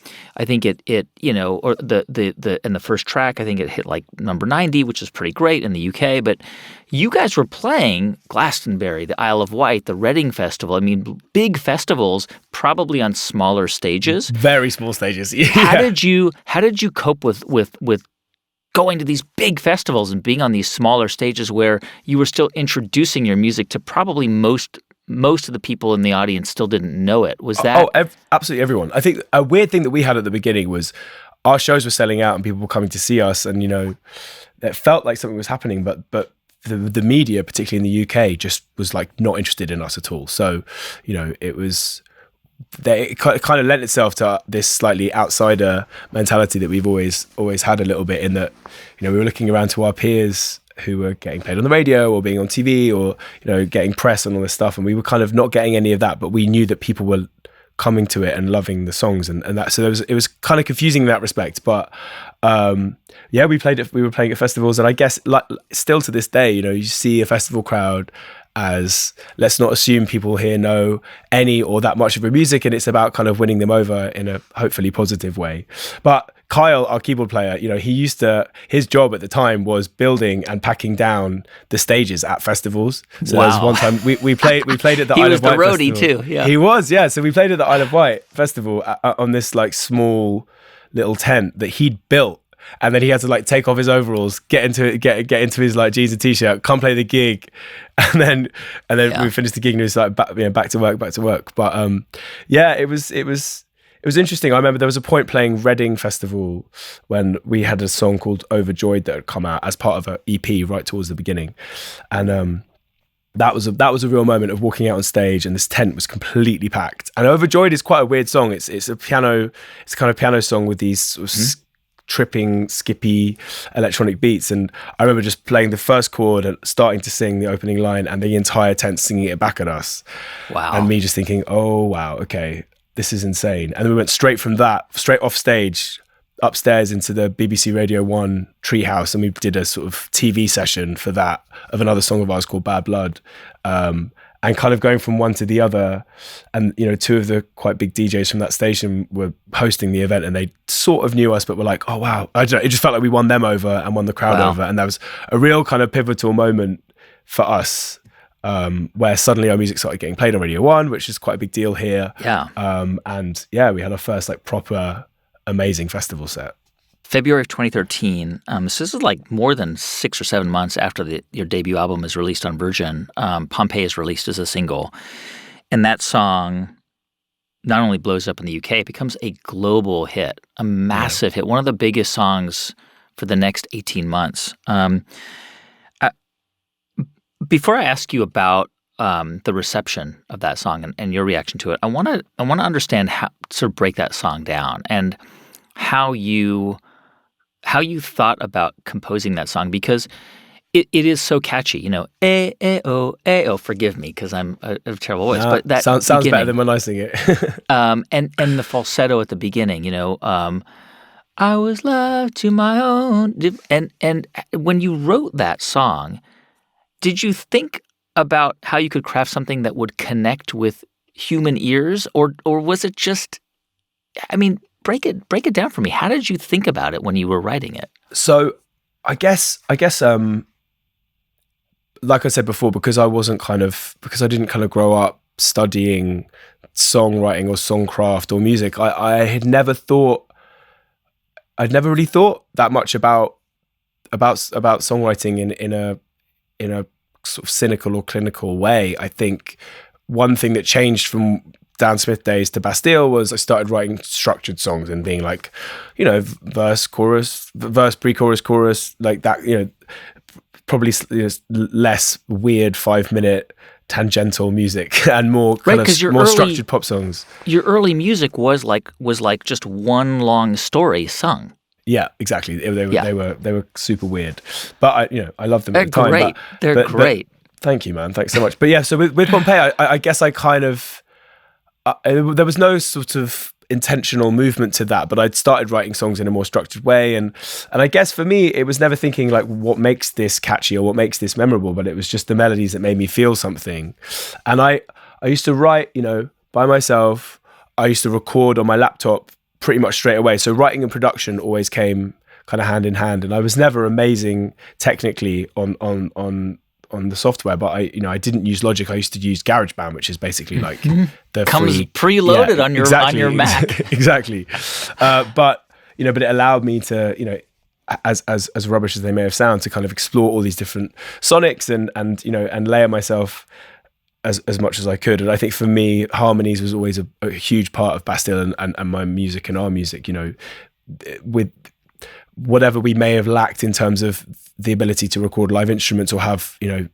think it or the first track, I think it hit like number 90, which is pretty great in the UK. But you guys were playing Glastonbury, the Isle of Wight, the Reading Festival. I mean, big festivals, probably on smaller stages, very small stages. Yeah. How did you cope with going to these big festivals and being on these smaller stages where you were still introducing your music to probably most of the people in the audience still didn't know it? Was that... absolutely everyone. I think a weird thing that we had at the beginning was our shows were selling out and people were coming to see us, and it felt like something was happening, but the media, particularly in the UK, just was like not interested in us at all. So it kind of lent itself to this slightly outsider mentality that we've always had a little bit, in that we were looking around to our peers who were getting played on the radio or being on TV or getting press and all this stuff, and we were kind of not getting any of that, but we knew that people were coming to it and loving the songs, and that, so it was kind of confusing in that respect. But we were playing at festivals, and I guess like still to this day, you see a festival crowd as, let's not assume people here know any or that much of the music, and it's about kind of winning them over in a hopefully positive way. But Kyle, our keyboard player, his job at the time was building and packing down the stages at festivals. So there was one time we played at the Isle of Wight festival. He was the roadie too. Yeah, he was. Yeah, so we played at the Isle of Wight festival on this like small little tent that he'd built. And then he had to like take off his overalls, get into his like jeans and t-shirt, come play the gig, and then we finished the gig and it was like back to work. But it was interesting. I remember there was a point playing Reading Festival when we had a song called Overjoyed that had come out as part of an EP right towards the beginning, and that was a real moment of walking out on stage and this tent was completely packed. And Overjoyed is quite a weird song. It's a kind of piano song with these sort of tripping, skippy electronic beats, and I remember just playing the first chord and starting to sing the opening line and the entire tent singing it back at us. Wow. And me just thinking, oh wow, okay, this is insane. And then we went straight off stage upstairs into the BBC Radio 1 treehouse, and we did a sort of TV session for that of another song of ours called Bad Blood, and kind of going from one to the other. And two of the quite big DJs from that station were hosting the event, and they sort of knew us but were like, oh wow, I don't know, it just felt like we won them over and won the crowd over, and that was a real kind of pivotal moment for us. where suddenly our music started getting played on Radio 1, which is quite a big deal here. Yeah. And yeah, we had our first like proper amazing festival set. February of 2013. So this is like more than 6 or 7 months after your debut album is released on Virgin. Pompeii is released as a single. And that song not only blows up in the UK, it becomes a global hit, a massive hit, one of the biggest songs for the next 18 months. Before I ask you about the reception of that song and your reaction to it, I want to understand how sort of break that song down and how you thought about composing that song, because it is so catchy, you know. Oh, forgive me because I'm a terrible voice, but that sounds better than when I sing it. and the falsetto at the beginning, you know. I was left to my own, and when you wrote that song, did you think about how you could craft something that would connect with human ears, or was it just? I mean, break it down for me. How did you think about it when you were writing it? So, I guess. Like I said before, because I didn't kind of grow up studying songwriting or songcraft or music, I'd never really thought that much about songwriting in a sort of cynical or clinical way. I think one thing that changed from Dan Smith days to Bastille was I started writing structured songs and being like, you know, verse, pre-chorus, chorus, like that, you know, probably less weird 5-minute tangential music and more kind of more structured pop songs. Your early music was like just one long story sung. Yeah, exactly. They were super weird, but I loved them at the time. Great. They're great. Thank you, man. Thanks so much. But yeah, so with Pompeii, I guess I kind of there was no sort of intentional movement to that, but I'd started writing songs in a more structured way, and I guess for me it was never thinking like what makes this catchy or what makes this memorable, but it was just the melodies that made me feel something. And I used to write, you know, by myself. I used to record on my laptop pretty much straight away, so writing and production always came kind of hand in hand, and I was never amazing technically on the software, but I didn't use Logic. I used to use GarageBand, which is basically like the comes preloaded on your Mac. Exactly. But it allowed me to, you know, as rubbish as they may have sounded, to kind of explore all these different sonics and layer myself as much as I could. And I think for me, harmonies was always a huge part of Bastille and my music and our music, you know, with whatever we may have lacked in terms of the ability to record live instruments or have, you know,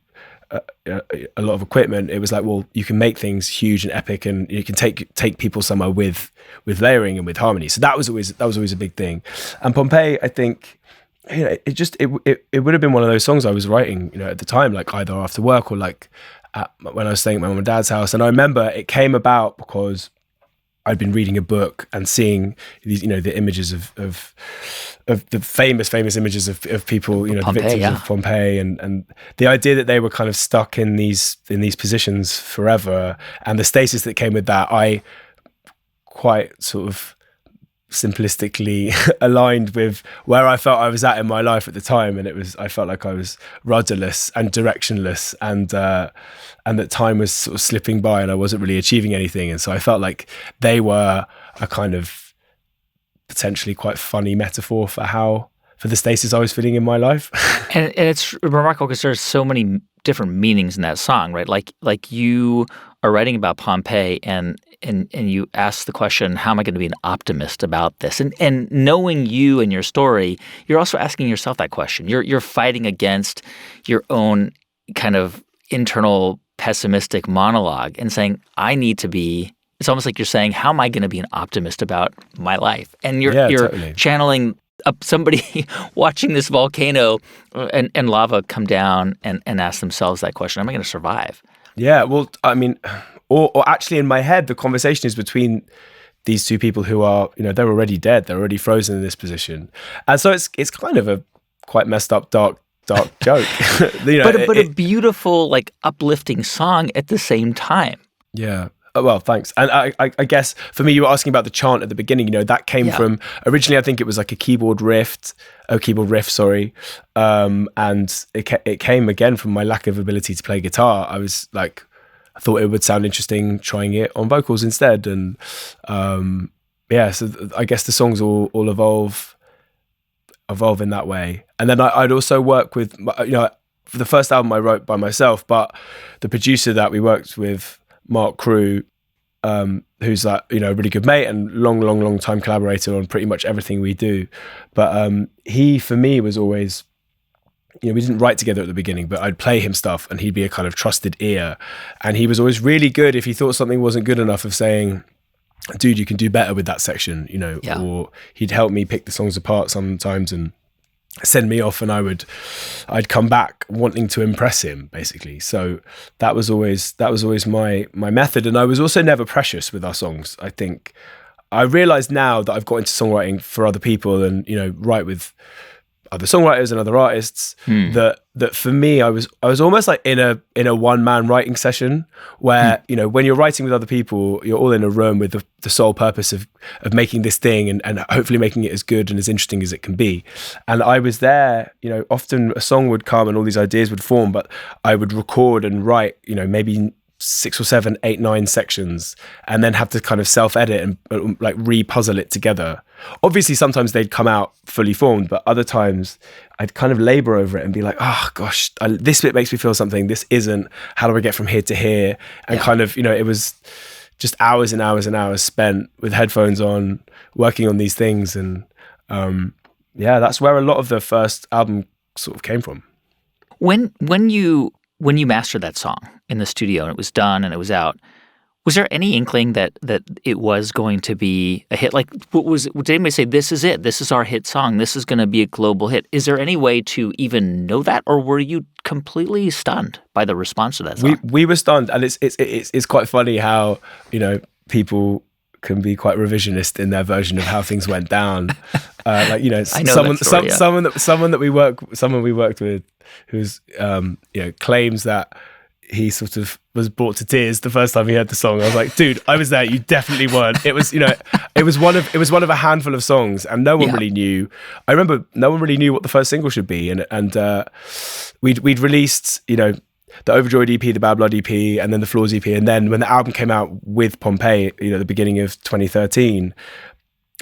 a lot of equipment. It was like, well, you can make things huge and epic, and you can take people somewhere with layering and with harmony. So that was always a big thing. And Pompeii, I think, you know, it would have been one of those songs I was writing, you know, at the time, like either after work or like when I was staying at my mum and dad's house. And I remember it came about because I'd been reading a book and seeing these, you know, the images of the famous images of people, you know, Pompeii, the victims of Pompeii, and the idea that they were kind of stuck in these positions forever, and the stasis that came with that, I quite sort of simplistically aligned with where I felt I was at in my life at the time, and I felt like I was rudderless and directionless, and that time was sort of slipping by and I wasn't really achieving anything. And so I felt like they were a kind of potentially quite funny metaphor for the stasis I was feeling in my life. and it's remarkable because there's so many different meanings in that song, right? Like you are writing about Pompeii and you ask the question, how am I going to be an optimist about this? And knowing you and your story, you're also asking yourself that question. You're fighting against your own kind of internal pessimistic monologue and saying, I need to be. It's almost like you're saying, how am I going to be an optimist about my life? And you're totally channeling up somebody watching this volcano and lava come down and ask themselves that question, am I going to survive? Yeah, well, I mean, or actually in my head, the conversation is between these two people who are, you know, they're already dead. They're already frozen in this position. And so it's kind of a quite messed up, dark joke. You know, but a beautiful, like, uplifting song at the same time. Yeah. Well, thanks. And I guess for me, you were asking about the chant at the beginning. That came from originally. I think it was like a keyboard riff. Sorry, and it came again from my lack of ability to play guitar. I was like, I thought it would sound interesting trying it on vocals instead, and so I guess the songs all evolve in that way. And then I'd also work with, for the first album I wrote by myself, but the producer that we worked with, Mark Crew, who's a really good mate and long time collaborator on pretty much everything we do. But he, for me, was always, we didn't write together at the beginning, but I'd play him stuff and he'd be a kind of trusted ear. And he was always really good if he thought something wasn't good enough of saying, dude, you can do better with that section, or he'd help me pick the songs apart sometimes and send me off, and I'd come back wanting to impress him, basically. So that was always my method. And I was also never precious with our songs. I think I realize now that I've got into songwriting for other people and, write with other songwriters and other artists, that for me, I was almost like in a one-man writing session where, when you're writing with other people, you're all in a room with the sole purpose of making this thing and hopefully making it as good and as interesting as it can be. And I was there, often a song would come and all these ideas would form, but I would record and write, maybe 6 or 7, 8, 9 sections, and then have to kind of self-edit and like re-puzzle it together. Obviously, sometimes they'd come out fully formed, but other times I'd kind of labor over it and be like, oh gosh, this bit makes me feel something, this isn't, how do I get from here to here? And kind of, it was just hours and hours and hours spent with headphones on, working on these things. And that's where a lot of the first album sort of came from. When you mastered that song in the studio and it was done and it was out, was there any inkling that it was going to be a hit? Like, did anybody say, this is it, this is our hit song, this is going to be a global hit? Is there any way to even know that, or were you completely stunned by the response to that song? We were stunned, and it's quite funny how people can be quite revisionist in their version of how things went down. Someone we worked with who's claims that he sort of was brought to tears the first time he heard the song. I was like, dude, I was there. You definitely weren't. It was, it was one of a handful of songs, and no one really knew. I remember no one really knew what the first single should be, and we'd released, the Overjoyed EP, the Bad Blood EP, and then the Flaws EP, and then when the album came out with Pompeii, the beginning of 2013.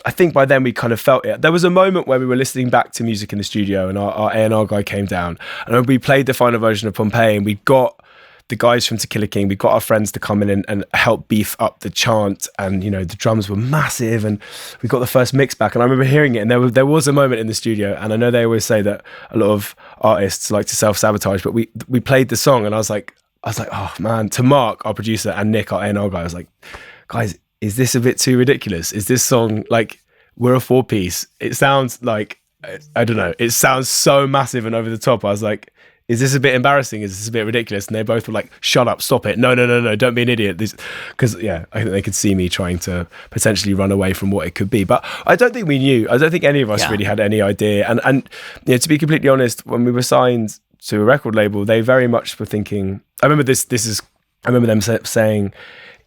I think by then we kind of felt it. There was a moment where we were listening back to music in the studio, and our A&R guy came down, and we played the final version of Pompeii, and we got the guys from 𝐥𝐿, we got our friends to come in and help beef up the chant, and the drums were massive, and we got the first mix back, and I remember hearing it, and there was a moment in the studio, and I know they always say that a lot of artists like to self-sabotage, but we played the song, and I was like, oh man, to Mark, our producer, and Nick, our A&R guy, I was like, guys, is this a bit too ridiculous? Is this song, like, we're a 4-piece, it sounds like, I don't know, it sounds so massive and over the top. I was like, is this a bit embarrassing? Is this a bit ridiculous? And they both were like, shut up, stop it. No, don't be an idiot. Because, I think they could see me trying to potentially run away from what it could be. But I don't think we knew. I don't think any of us really had any idea. And to be completely honest, when we were signed to a record label, they very much were thinking, I remember I remember them saying,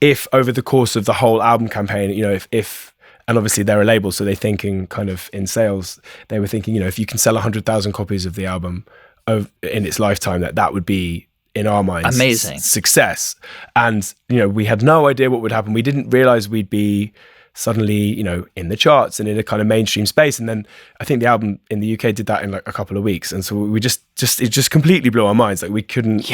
if over the course of the whole album campaign, if and obviously they're a label, so they're thinking kind of in sales, they were thinking, if you can sell 100,000 copies of the album in its lifetime, that would be, in our minds, amazing success. And we had no idea what would happen. We didn't realize we'd be suddenly in the charts and in a kind of mainstream space. And then I think the album in the UK did that in like a couple of weeks, and so we it just completely blew our minds. Like, we couldn't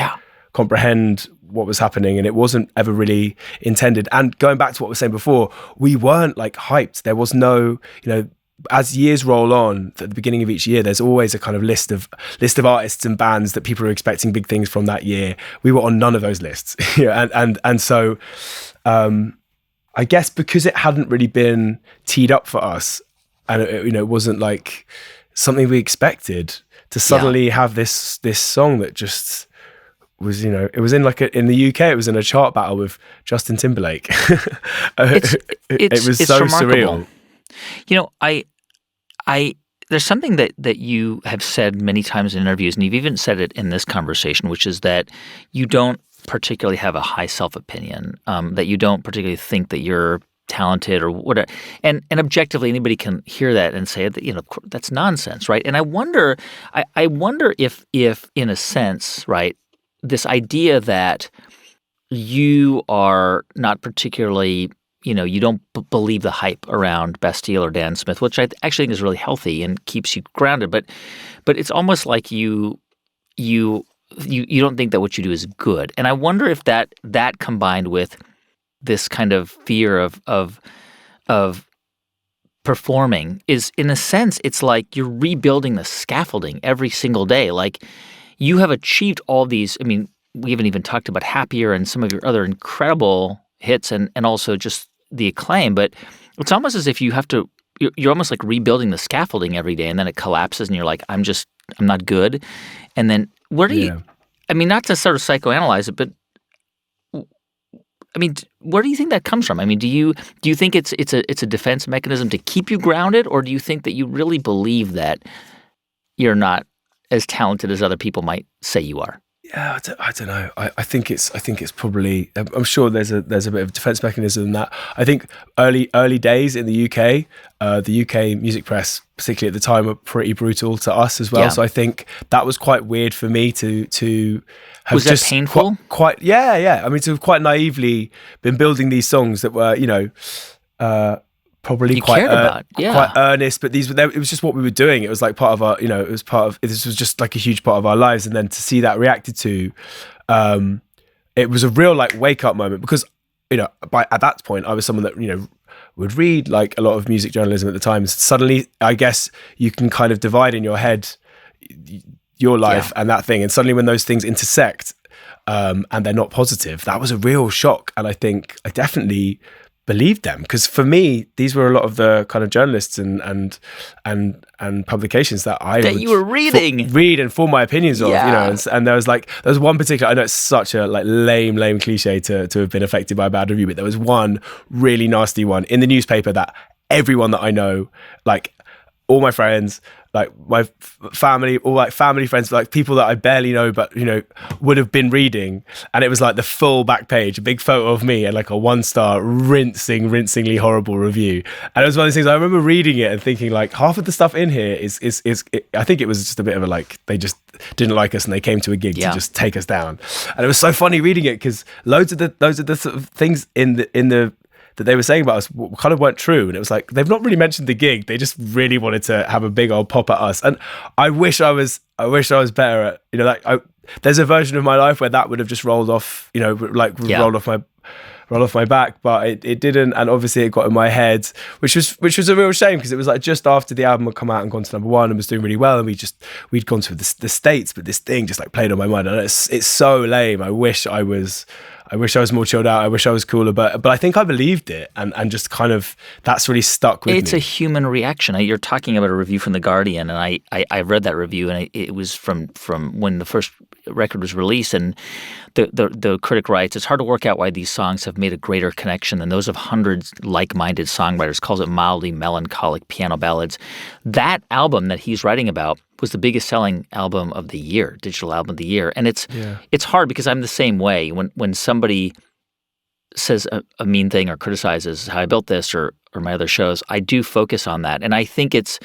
comprehend what was happening, and it wasn't ever really intended. And going back to what we were saying before, we weren't like hyped. There was no, as years roll on, at the beginning of each year, there's always a kind of list of artists and bands that people are expecting big things from that year. We were on none of those lists. And so I guess because it hadn't really been teed up for us, and it wasn't like something we expected, to suddenly have this song that just was, it was in in the UK, it was in a chart battle with Justin Timberlake. It was so remarkable. Surreal. There's something that you have said many times in interviews, and you've even said it in this conversation, which is that you don't particularly have a high self-opinion, that you don't particularly think that you're talented or whatever. And objectively, anybody can hear that and say that, that's nonsense, right? And I wonder if in a sense, right, this idea that you are not particularly, you don't believe the hype around Bastille or Dan Smith, which I actually think is really healthy and keeps you grounded. But it's almost like you don't think that what you do is good. And I wonder if that combined with this kind of fear of performing is, in a sense, it's like you're rebuilding the scaffolding every single day. Like, you have achieved all these. I mean, we haven't even talked about Happier and some of your other incredible hits and also just the acclaim. But it's almost as if you're almost like rebuilding the scaffolding every day, and then it collapses and you're like, I'm not good. And then where do you, I mean, not to sort of psychoanalyze it, but I mean, where do you think that comes from? I mean, do you think it's a defense mechanism to keep you grounded, or do you think that you really believe that you're not as talented as other people might say you are? Yeah, I don't know. I think it's probably. I'm sure there's a bit of defense mechanism in that. I think early days in the UK music press, particularly at the time, were pretty brutal to us as well. Yeah. So I think that was quite weird for me to have. Was that just painful? Quite yeah. I mean, to have quite naively been building these songs that were probably you quite cared about, quite earnest, but it was just what we were doing. It was like part of our, this was just like a huge part of our lives. And then to see that reacted to, it was a real like wake up moment, because, at that point I was someone that, would read like a lot of music journalism at the time. Suddenly, I guess you can kind of divide in your head your life and that thing. And suddenly when those things intersect, and they're not positive, that was a real shock. And I think I definitely believed them, because for me these were a lot of the kind of journalists and publications that you were read and form my opinions of, and there was one particular, I know it's such a like lame cliche to have been affected by a bad review, but there was one really nasty one in the newspaper that everyone that I know, like all my friends, like my family, all like family friends, like people that I barely know, but would have been reading, and it was like the full back page, a big photo of me and like a 1-star rinsingly horrible review. And it was one of those things I remember reading it and thinking like half of the stuff in here is I think it was just a bit of a like they just didn't like us and they came to a gig to just take us down. And it was so funny reading it, because loads of the sort of things in the that they were saying about us kind of weren't true. And it was like, they've not really mentioned the gig. They just really wanted to have a big old pop at us. And I wish I was better at, there's a version of my life where that would have just rolled off, rolled off my back, but it didn't. And obviously it got in my head, which was a real shame, because it was like just after the album had come out and gone to #1 and was doing really well. And we'd gone to the States, but this thing just like played on my mind. And it's so lame. I wish I was more chilled out. I wish I was cooler, but I think I believed it, and just kind of that's really stuck with me. It's a human reaction. You're talking about a review from The Guardian, and I read that review, and it was from when the first record was released, and the critic writes, "It's hard to work out why these songs have made a greater connection than those of hundreds like-minded songwriters," calls it mildly melancholic piano ballads. That album that he's writing about was the biggest selling album of the year, digital album of the year. And it's hard, because I'm the same way. When somebody says a mean thing or criticizes how I built this or my other shows, I do focus on that. And I think it's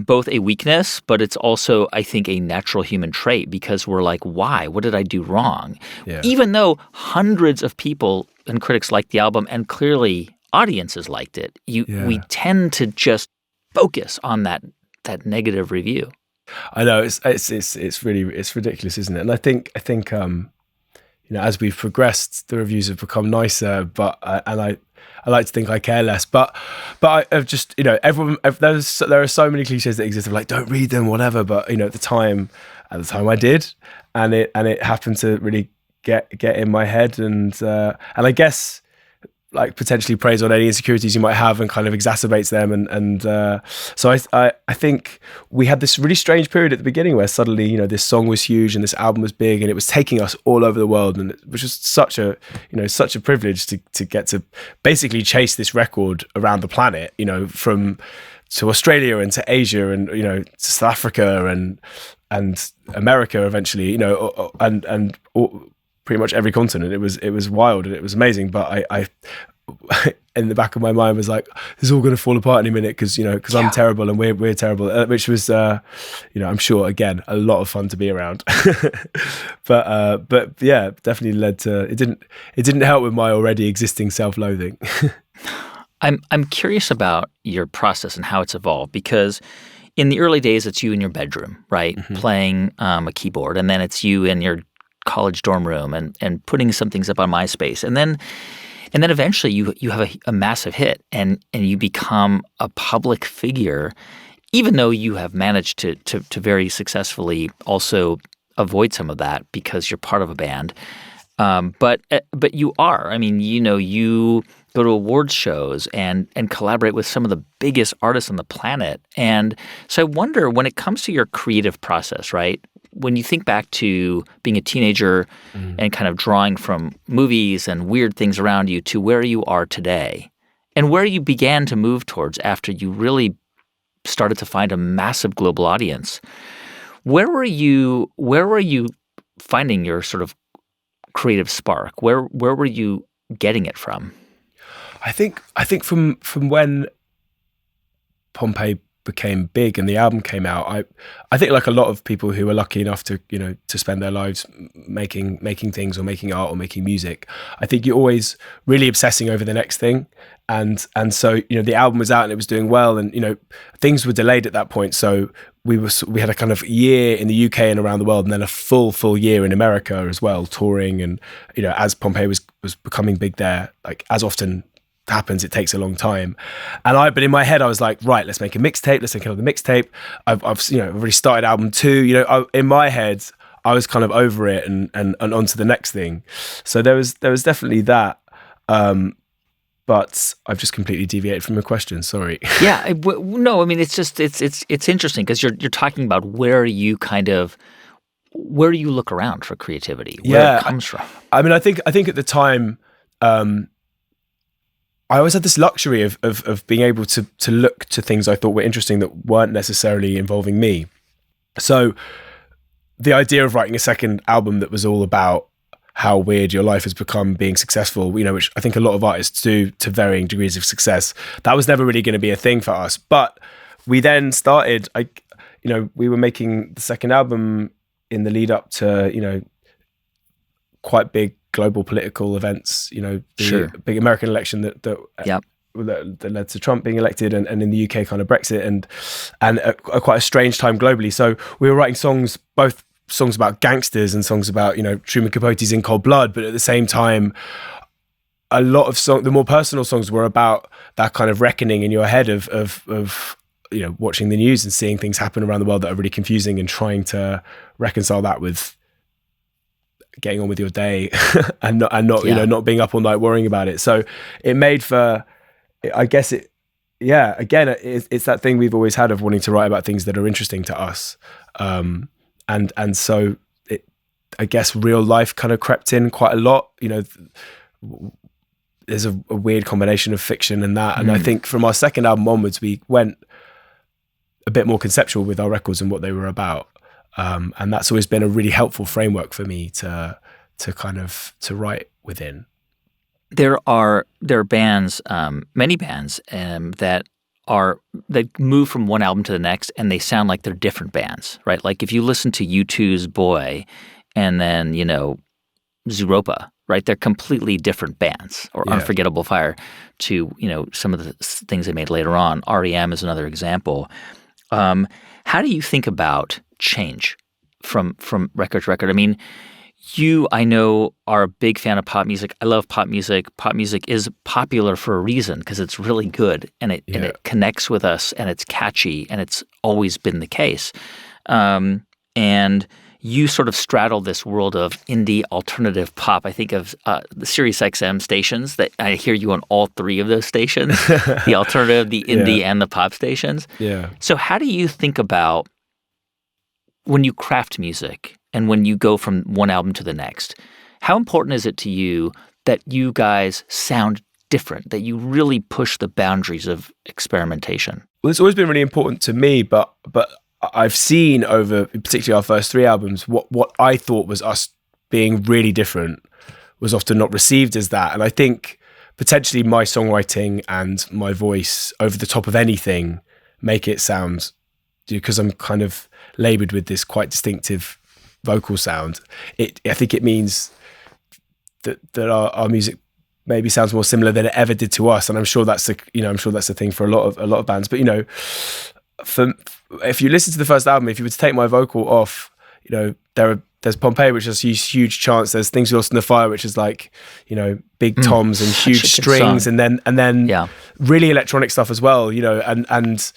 both a weakness, but it's also, I think, a natural human trait, because we're like, why? What did I do wrong? Yeah. Even though hundreds of people and critics liked the album, and clearly audiences liked it, we tend to just focus on that negative review. I know it's ridiculous, isn't it? And I think as we've progressed, the reviews have become nicer, but I like to think I care less, but I've just there are so many cliches that exist of like, don't read them, whatever. But at the time I did, and it happened to really get in my head, and I guess like potentially preys on any insecurities you might have and kind of exacerbates them. And so I think we had this really strange period at the beginning where suddenly, this song was huge and this album was big and it was taking us all over the world. And it was just such a privilege to get to basically chase this record around the planet, to Australia and to Asia and, to South Africa and America eventually, and pretty much every continent. It was wild and it was amazing. But I in the back of my mind was like, this is all going to fall apart in a minute because I'm terrible and we're terrible, which was I'm sure again a lot of fun to be around. but yeah, definitely led to it didn't help with my already existing self-loathing. I'm curious about your process and how it's evolved, because in the early days it's you in your bedroom, right, playing a keyboard, and then it's you in your college dorm room and putting some things up on MySpace, and then eventually you have a massive hit and you become a public figure, even though you have managed to very successfully also avoid some of that because you're part of a band. But you are. I mean, you go to awards shows and collaborate with some of the biggest artists on the planet. And so I wonder, when it comes to your creative process, right, when you think back to being a teenager and kind of drawing from movies and weird things around you to where you are today and where you began to move towards after you really started to find a massive global audience, where were you finding your sort of creative spark? Where were you getting it from? I think from when Pompeii became big and the album came out, I think like a lot of people who are lucky enough to to spend their lives making things or making art or making music, I think you're always really obsessing over the next thing, and so the album was out and it was doing well, and things were delayed at that point, so we had a kind of year in the UK and around the world, and then a full year in America as well, touring, and as Pompeii was becoming big there, like as often happens, it takes a long time. But in my head I was like, right, let's make a mixtape, let's make another mixtape. I've already started album 2. In my head I was kind of over it and on to the next thing. So there was definitely that. But I've just completely deviated from your question. Sorry. Yeah, no, I mean it's just it's interesting because you're talking about where you look around for creativity, where it comes from. I mean, I think at the time, I always had this luxury of being able to look to things I thought were interesting that weren't necessarily involving me. So the idea of writing a second album that was all about how weird your life has become being successful, which I think a lot of artists do to varying degrees of success, that was never really going to be a thing for us. But we then started, we were making the second album in the lead up to, quite big global political events, the big American election that led to Trump being elected, and in the UK kind of Brexit, and quite a strange time globally. So we were writing both songs about gangsters and songs about Truman Capote's In Cold Blood, but at the same time a lot of the more personal songs were about that kind of reckoning in your head of watching the news and seeing things happen around the world that are really confusing, and trying to reconcile that with getting on with your day and not being up all night worrying about it. So it made for, I guess it's that thing we've always had of wanting to write about things that are interesting to us. And so I guess real life kind of crept in quite a lot. There's a weird combination of fiction and that. And I think from our second album onwards, we went a bit more conceptual with our records and what they were about. And that's always been a really helpful framework for me to write within. There are bands, many bands, that move from one album to the next, and they sound like they're different bands, right? Like if you listen to U2's Boy, and then Zooropa, right? They're completely different bands. Or Unforgettable Fire to some of the things they made later on. REM is another example. How do you think about change from record to record? I mean, you, I know, are a big fan of pop music. I love pop music. Pop music is popular for a reason, because it's really good and it connects with us, and it's catchy, and it's always been the case. And you sort of straddle this world of indie alternative pop. I think of the Sirius XM stations, that I hear you on all three of those stations, the alternative, the indie, and the pop stations. Yeah. So how do you think about when you craft music and when you go from one album to the next? How important is it to you that you guys sound different, that you really push the boundaries of experimentation? Well, it's always been really important to me, but I've seen over particularly our first three albums what I thought was us being really different was often not received as that. And I think potentially my songwriting and my voice over the top of anything make it sound, because I'm kind of laboured with this quite distinctive vocal sound. I think it means that our music maybe sounds more similar than it ever did to us, and I'm sure that's the thing for a lot of bands. But if you listen to the first album, if you were to take my vocal off, there's Pompeii, which has huge chants. There's Things We Lost in the Fire, which is like, big toms and huge strings, and then really electronic stuff as well, and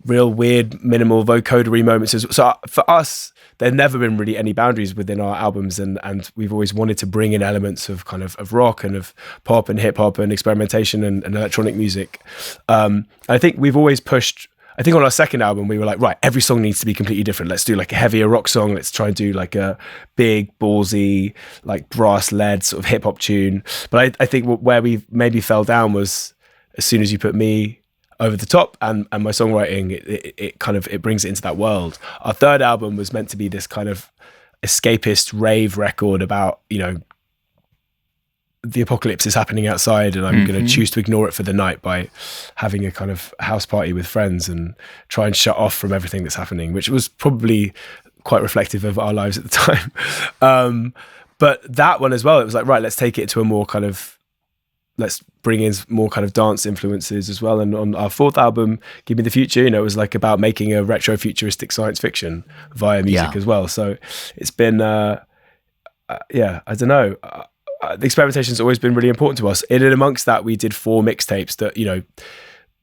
real weird minimal vocodary moments. So for us, there've never been really any boundaries within our albums, and we've always wanted to bring in elements of kind of rock and of pop and hip hop and experimentation and electronic music. I think we've always pushed. I think on our second album, we were like, right, every song needs to be completely different. Let's do like a heavier rock song. Let's try and do like a big, ballsy, like brass-led sort of hip hop tune. But I think where we maybe fell down was as soon as you put me over the top and my songwriting, it brings it into that world. Our third album was meant to be this kind of escapist rave record about, the apocalypse is happening outside, and I'm going to choose to ignore it for the night by having a kind of house party with friends and try and shut off from everything that's happening, which was probably quite reflective of our lives at the time. But that one as well, it was like, right, let's take it to a more kind of, let's bring in more kind of dance influences as well. And on our fourth album, Give Me the Future, it was like about making a retro futuristic science fiction via music as well. So it's been, I don't know. The experimentation has always been really important to us. In and amongst that, we did 4 mixtapes that,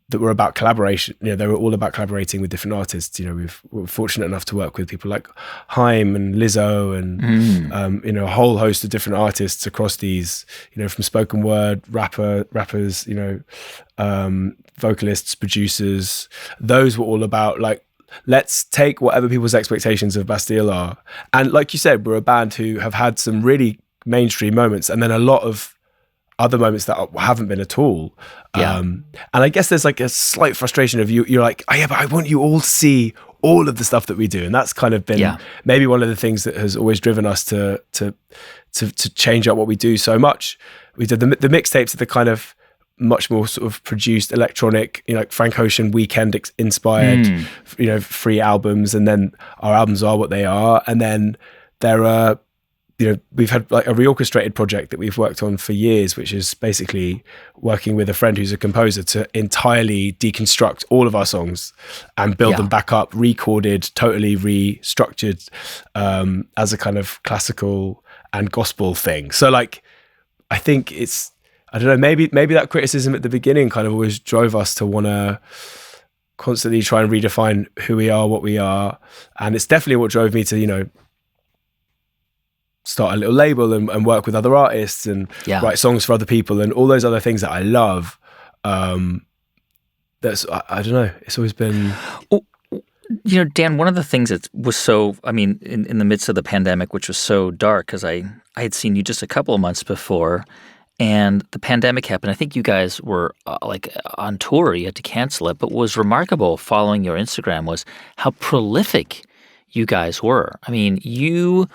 that were about collaboration. They were all about collaborating with different artists. We were fortunate enough to work with people like 𝐦𝐤𝐬 and Lizzo and, a whole host of different artists across these, from spoken word, rappers, vocalists, producers. Those were all about like, let's take whatever people's expectations of Bastille are. And like you said, we're a band who have had some really mainstream moments, and then a lot of other moments that haven't been at all. And I guess there's like a slight frustration of you're like, oh yeah, but I want you all to see all of the stuff that we do. And that's kind of been maybe one of the things that has always driven us to change up what we do so much. We did the mixtapes are the kind of much more sort of produced electronic, like Frank Ocean Weekend inspired, free albums. And then our albums are what they are. And then there are, we've had like a reorchestrated project that we've worked on for years, which is basically working with a friend who's a composer to entirely deconstruct all of our songs and build them back up, recorded, totally restructured as a kind of classical and gospel thing. So like, I think it's, I don't know, maybe that criticism at the beginning kind of always drove us to want to constantly try and redefine who we are, what we are. And it's definitely what drove me to, start a little label and work with other artists and write songs for other people and all those other things that I love. That's, I don't know, it's always been... Dan, one of the things that was so, in the midst of the pandemic, which was so dark, because I had seen you just a couple of months before, and the pandemic happened. I think you guys were on tour. You had to cancel it. But what was remarkable following your Instagram was how prolific you guys were. You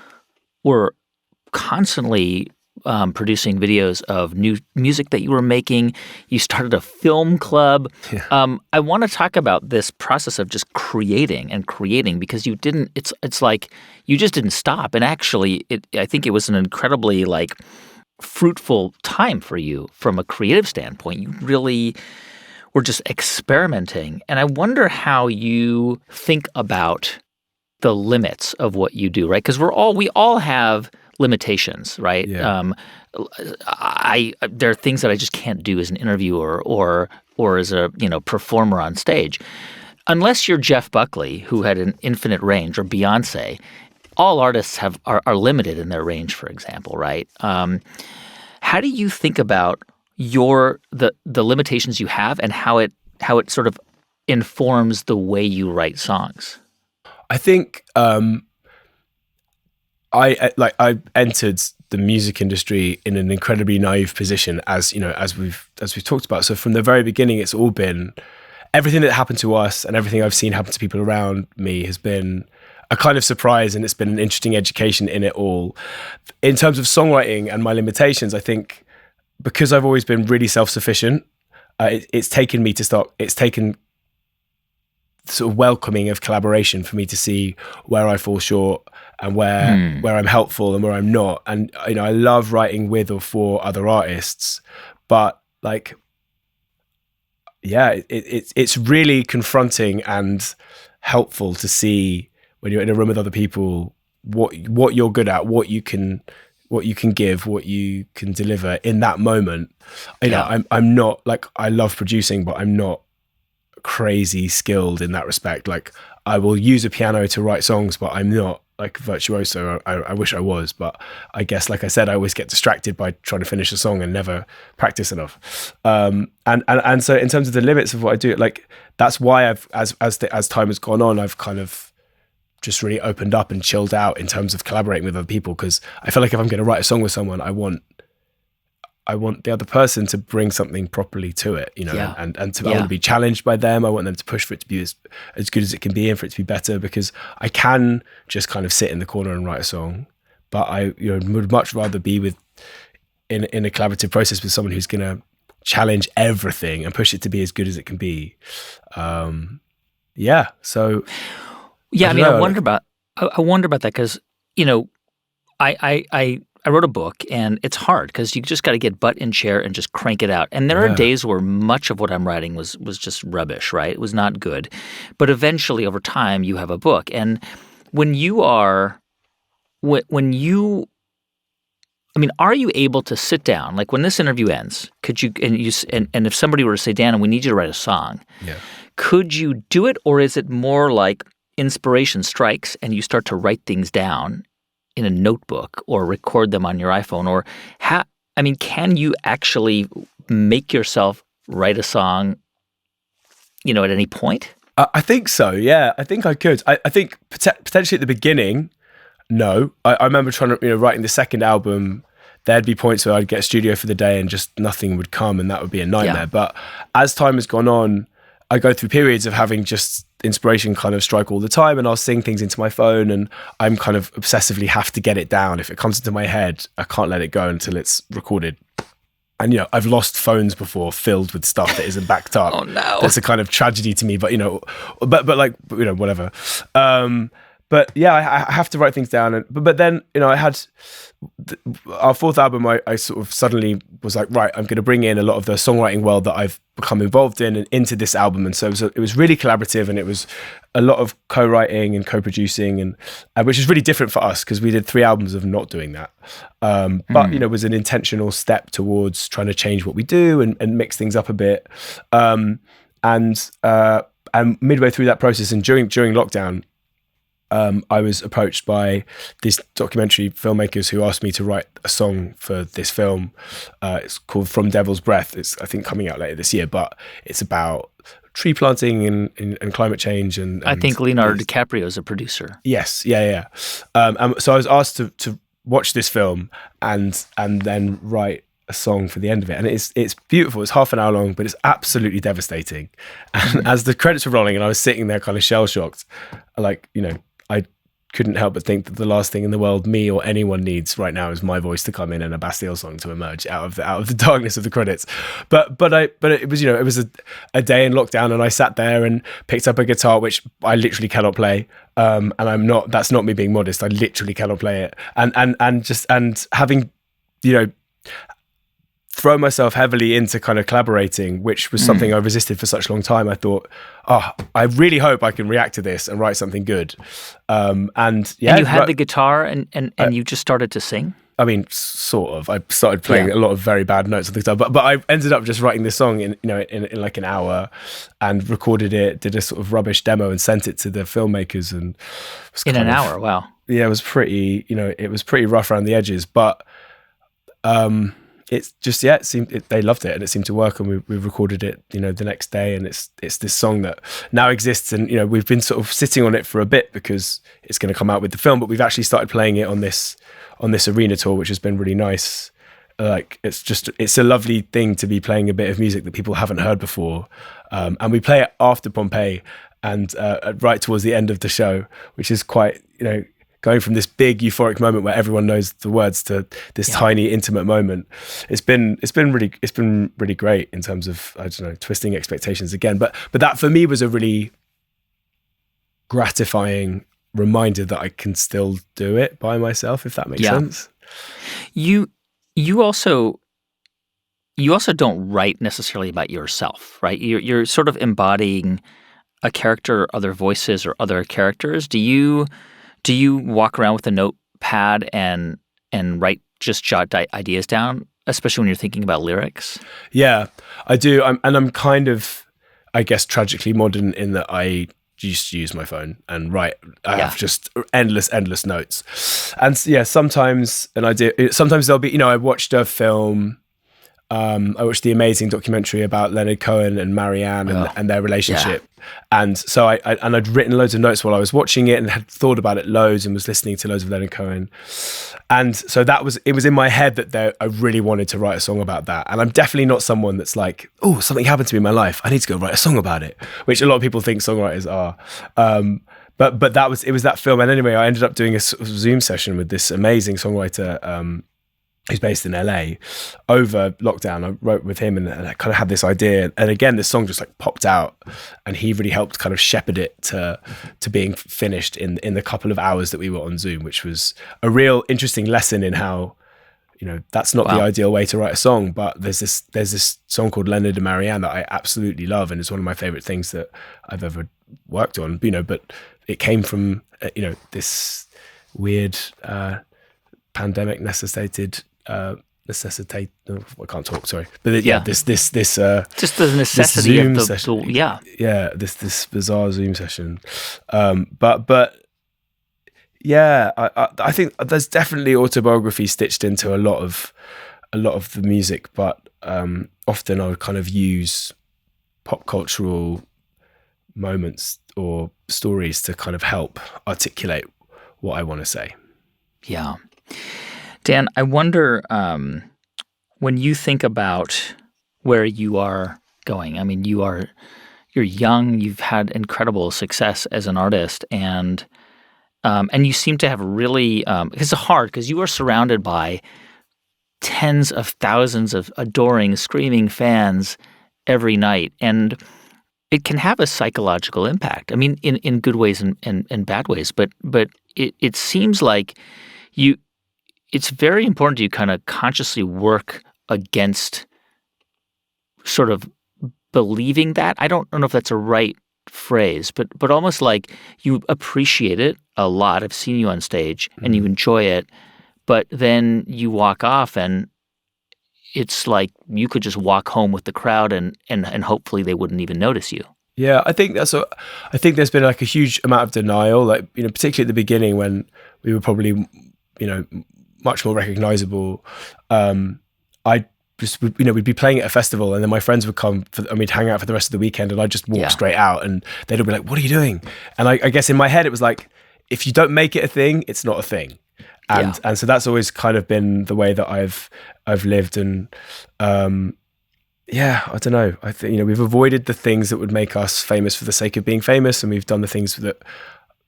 were constantly producing videos of new music that you were making. You started a film club. I want to talk about this process of just creating because you didn't. It's like you just didn't stop. And actually, I think it was an incredibly fruitful time for you from a creative standpoint. You really were just experimenting. And I wonder how you think about the limits of what you do, right? Because we all have limitations, right? There are things that I just can't do as an interviewer or as a performer on stage, unless you're Jeff Buckley, who had an infinite range, or Beyonce. All artists are limited in their range, for example, right? How do you think about the limitations you have and how it sort of informs the way you write songs? I think I entered the music industry in an incredibly naive position, as we've talked about. So from the very beginning, it's all been everything that happened to us and everything I've seen happen to people around me has been a kind of surprise, and it's been an interesting education in it all. In terms of songwriting and my limitations, I think because I've always been really self-sufficient, it's taken sort of welcoming of collaboration for me to see where I fall short and where I'm helpful and where I'm not. And I love writing with or for other artists, but like, yeah, it's really confronting and helpful to see when you're in a room with other people what you're good at, what you can give, what you can deliver in that moment. I'm not like, I love producing, but I'm not crazy skilled in that respect. Like, I will use a piano to write songs, but I'm not like virtuoso. I wish I was, but I guess, like I said, I always get distracted by trying to finish a song and never practice enough. And so in terms of the limits of what I do, like, that's why I've as time has gone on, I've kind of just really opened up and chilled out in terms of collaborating with other people, because I feel like if I'm going to write a song with someone, I want the other person to bring something properly to it, and I want to be challenged by them. I want them to push for it to be as good as it can be and for it to be better, because I can just kind of sit in the corner and write a song, but I would much rather be in a collaborative process with someone who's going to challenge everything and push it to be as good as it can be. So I wonder about that, because I wrote a book, and it's hard because you just got to get butt in chair and just crank it out. And there are days where much of what I'm writing was just rubbish, right? It was not good. But eventually, over time, you have a book. And are you able to sit down? Like, when this interview ends, could you, and if somebody were to say, Dan, we need you to write a song, could you do it? Or is it more like inspiration strikes and you start to write things down in a notebook or record them on your iPhone? Or can you actually make yourself write a song, at any point? I think so. Yeah, I think I could. I think potentially at the beginning, no. I remember trying to, writing the second album, there'd be points where I'd get a studio for the day and just nothing would come, and that would be a nightmare. Yeah. But as time has gone on, I go through periods of having just inspiration kind of strike all the time, and I'll sing things into my phone, and I'm kind of obsessively have to get it down. If it comes into my head, I can't let it go until it's recorded. And I've lost phones before filled with stuff that isn't backed up. Oh no, that's a kind of tragedy to me. But whatever. But yeah, I have to write things down. But then I had our fourth album. I sort of suddenly was like, right, I'm going to bring in a lot of the songwriting world that I've become involved in and into this album. And so it was really collaborative, and it was a lot of co-writing and co-producing, and which is really different for us because we did 3 albums of not doing that. But it was an intentional step towards trying to change what we do and mix things up a bit. And midway through that process and during lockdown, I was approached by these documentary filmmakers who asked me to write a song for this film. It's called From Devil's Breath. It's, I think, coming out later this year, but it's about tree planting and climate change. And I think Leonardo DiCaprio is a producer. Yes, yeah. So I was asked to watch this film and then write a song for the end of it, and it's beautiful. It's half an hour long, but it's absolutely devastating. And as the credits were rolling and I was sitting there kind of shell shocked, I couldn't help but think that the last thing in the world me or anyone needs right now is my voice to come in and a Bastille song to emerge out of the darkness of the credits. But it was it was a day in lockdown, and I sat there and picked up a guitar, which I literally cannot play. And that's not me being modest. I literally cannot play it. And having throw myself heavily into kind of collaborating, which was something I resisted for such a long time. I thought, I really hope I can react to this and write something good. And you had the guitar and you just started to sing? I mean, sort of. I started playing a lot of very bad notes on the guitar, but I ended up just writing this song in like an hour and recorded it, did a sort of rubbish demo and sent it to the filmmakers. And in an hour, wow. Yeah, it was pretty, it was pretty rough around the edges, but it's just, it seemed they loved it and it seemed to work, and we recorded it the next day, and it's this song that now exists, and we've been sort of sitting on it for a bit because it's going to come out with the film, but we've actually started playing it on this arena tour, which has been really nice. It's a lovely thing to be playing a bit of music that people haven't heard before, and we play it after Pompeii, and right towards the end of the show, which is quite, going from this big euphoric moment where everyone knows the words to this tiny intimate moment. It's been really great in terms of, I don't know, twisting expectations again. But that for me was a really gratifying reminder that I can still do it by myself, if that makes sense. You also don't write necessarily about yourself, right? You're sort of embodying a character, other voices, or other characters. Do you walk around with a notepad and jot ideas down, especially when you're thinking about lyrics? Yeah, I do. I'm kind of, I guess, tragically modern in that I used to use my phone and write. I have just endless notes. And sometimes there'll be, I watched a film. I watched the amazing documentary about Leonard Cohen and Marianne and their relationship. And so I'd written loads of notes while I was watching it and had thought about it loads and was listening to loads of Leonard Cohen. And so it was in my head that I really wanted to write a song about that. And I'm definitely not someone that's like, oh, something happened to me in my life, I need to go write a song about it, which a lot of people think songwriters are. But it was that film. And anyway, I ended up doing a Zoom session with this amazing songwriter, who's based in LA, over lockdown. I wrote with him and I kind of had this idea. And again, this song just like popped out and he really helped kind of shepherd it to being finished in the couple of hours that we were on Zoom, which was a real interesting lesson in how, that's not the ideal way to write a song, but there's this song called Leonard and Marianne that I absolutely love. And it's one of my favorite things that I've ever worked on, but it came from, this weird, pandemic necessitated, I can't talk, sorry, but this just the necessity of the session, this bizarre Zoom session, but I think there's definitely autobiography stitched into a lot of the music, but often I would kind of use pop cultural moments or stories to kind of help articulate what I want to say. Yeah. Dan, I wonder, when you think about where you are going, I mean, you're young, you've had incredible success as an artist, and you seem to have really, it's hard because you are surrounded by tens of thousands of adoring, screaming fans every night, and it can have a psychological impact. I mean, in good ways and bad ways, but it seems like it's very important to you kind of consciously work against sort of believing that. I don't know if that's a right phrase, but almost like you appreciate it a lot. I've seen you on stage and you enjoy it, but then you walk off and it's like you could just walk home with the crowd and hopefully they wouldn't even notice you. Yeah, I think there's been like a huge amount of denial, like, particularly at the beginning when we were probably, much more recognizable. I just, we'd be playing at a festival and then my friends would come and we'd hang out for the rest of the weekend and I'd just walk straight out and they'd all be like, what are you doing? And I guess in my head, it was like, if you don't make it a thing, it's not a thing. And so that's always kind of been the way that I've lived. And I don't know. I think, we've avoided the things that would make us famous for the sake of being famous. And we've done the things that,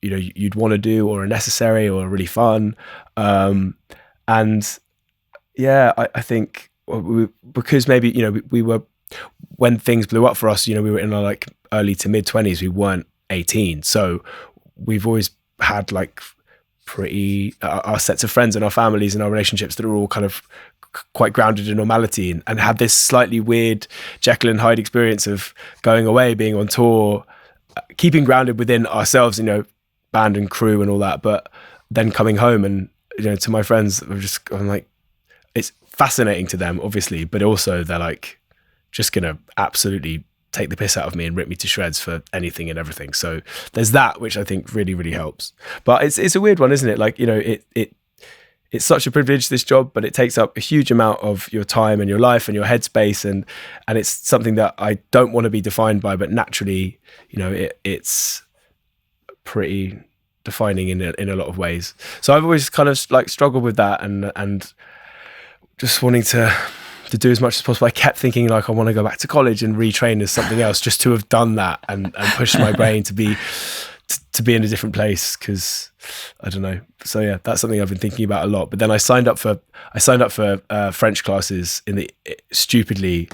you'd want to do or are necessary or are really fun. I think because maybe, we were, when things blew up for us, we were in our like early to mid 20s, we weren't 18. So we've always had like pretty, our sets of friends and our families and our relationships that are all kind of quite grounded in normality and had this slightly weird Jekyll and Hyde experience of going away, being on tour, keeping grounded within ourselves, band and crew and all that, but then coming home and, to my friends, I'm like, it's fascinating to them, obviously, but also they're like, just gonna absolutely take the piss out of me and rip me to shreds for anything and everything. So there's that, which I think really, really helps. But it's a weird one, isn't it? Like, it's such a privilege, this job, but it takes up a huge amount of your time and your life and your headspace, and it's something that I don't want to be defined by, but naturally, it's pretty defining in a lot of ways. So I've always kind of like struggled with that and just wanting to to do as much as possible. I kept thinking like I want to go back to college and retrain as something else, just to have done that and pushed my brain to be in a different place, because I don't know. So yeah, that's something I've been thinking about a lot. But then I signed up for French classes stupidly.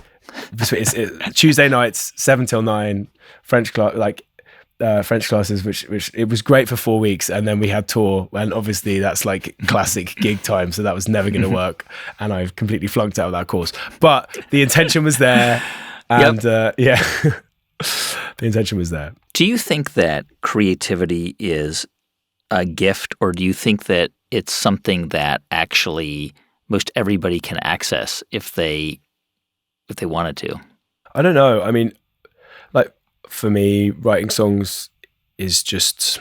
It's Tuesday nights 7 till 9 French classes, which it was great for 4 weeks, and then we had tour, and obviously that's like classic gig time, so that was never going to work, and I completely flunked out of that course. But the intention was there, and the intention was there. Do you think that creativity is a gift, or do you think that it's something that actually most everybody can access if they wanted to? I don't know. I mean, like, for me, writing songs is just,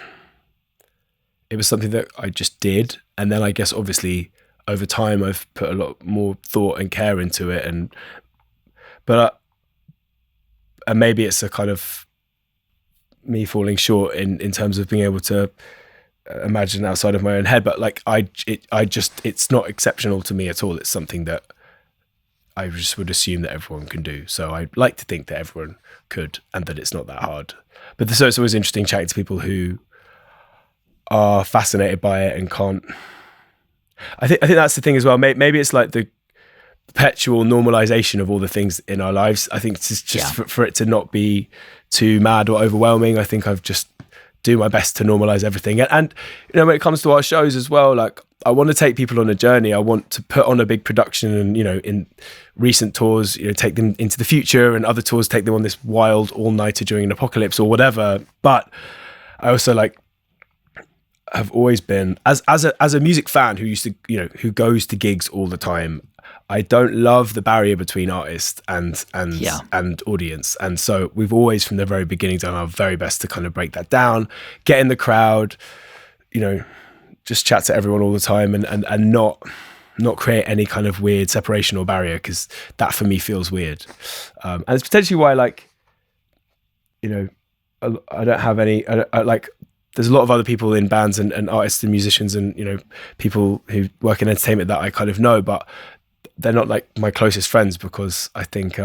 it was something that I just did. And then I guess obviously over time I've put a lot more thought and care into it. And maybe it's a kind of me falling short in terms of being able to imagine outside of my own head. But like, it's not exceptional to me at all. It's something that I just would assume that everyone can do. So I like to think that everyone could, and that it's not that hard. But so it's always interesting chatting to people who are fascinated by it and can't. I think that's the thing as well. Maybe it's like the perpetual normalization of all the things in our lives. I think it's just for it to not be too mad or overwhelming. I think I've just do my best to normalize everything. And when it comes to our shows as well, like, I want to take people on a journey. I want to put on a big production, and in recent tours, take them into the future, and other tours take them on this wild all-nighter during an apocalypse or whatever. But I also have always been as a music fan who used to who goes to gigs all the time. I don't love the barrier between artist and audience, and so we've always from the very beginning done our very best to kind of break that down, get in the crowd, just chat to everyone all the time, and not create any kind of weird separation or barrier, because that for me feels weird. And it's potentially why, I don't have any, there's a lot of other people in bands and artists and musicians and, people who work in entertainment that I kind of know, but they're not like my closest friends, because I think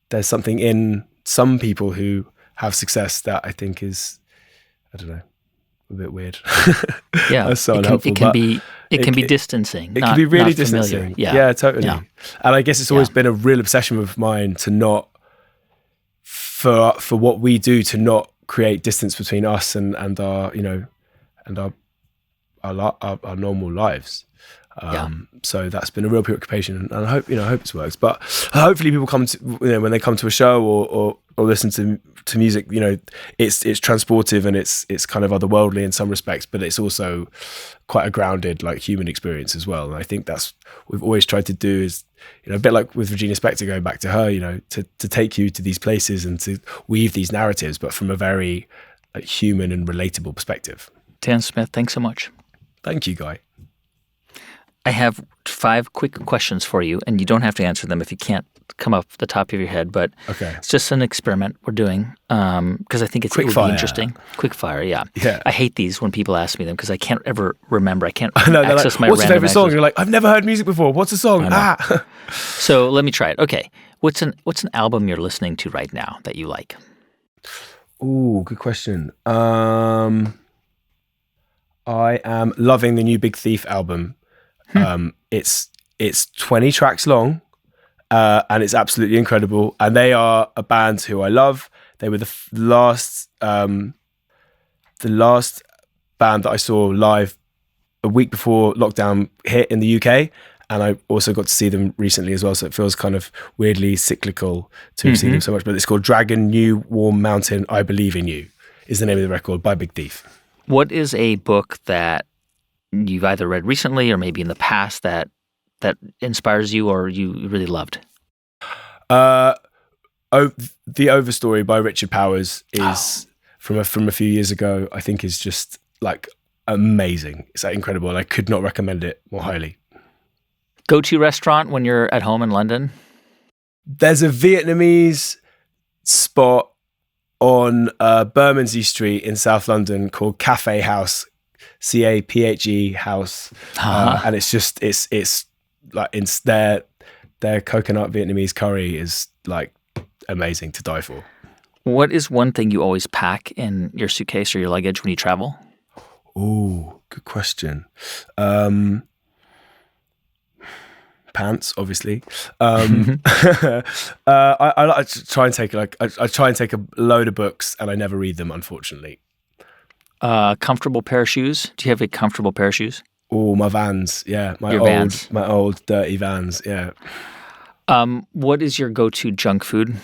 there's something in some people who have success that I think is, I don't know, a bit weird. Yeah, that's so unhelpful. It can be distancing. It can be really distancing. Yeah, totally. Yeah. And I guess it's always been a real obsession of mine to not, for what we do, to not create distance between us and our our normal lives. So that's been a real preoccupation, and I hope it works. But hopefully people come to when they come to a show or listen to music, it's transportive, and it's kind of otherworldly in some respects, but it's also quite a grounded, like, human experience as well. And I think that's what we've always tried to do, is a bit like with Regina Spektor, going back to her, to take you to these places and to weave these narratives, but from a very human and relatable perspective. Dan Smith, thanks so much. Thank you, Guy. I have 5 quick questions for you, and you don't have to answer them if you can't come up the top of your head, but okay. It's just an experiment we're doing, because I think it would be interesting. Quick fire, yeah. I hate these when people ask me them, because I can't ever remember. I can't access my what's your favorite song? access. You're like, I've never heard music before. What's the song? So let me try it. Okay. What's an album you're listening to right now that you like? Ooh, good question. I am loving the new Big Thief album. It's 20 tracks long, and it's absolutely incredible. And they are a band who I love. They were the last band that I saw live a week before lockdown hit in the UK, and I also got to see them recently as well. So it feels kind of weirdly cyclical to have seen them so much. But it's called Dragon, New Warm Mountain, I Believe in You is the name of the record, by Big Thief. What is a book that you've either read recently or maybe in the past that inspires you or you really loved? The Overstory by Richard Powers is from a few years ago. I think is just like amazing. It's like incredible, and I could not recommend it more highly. Go-to restaurant when you're at home in London? There's a Vietnamese spot on Bermondsey Street in South London called Cafe House, CAPHE House, and it's like it's their coconut Vietnamese curry is like amazing to die for. What is one thing you always pack in your suitcase or your luggage when you travel? Ooh, good question. Pants, obviously. I like to try and take I try and take a load of books, and I never read them, unfortunately. Comfortable pair of shoes? Do you have a comfortable pair of shoes? Oh, my Vans, yeah, my old dirty Vans, yeah. What is your go-to junk food?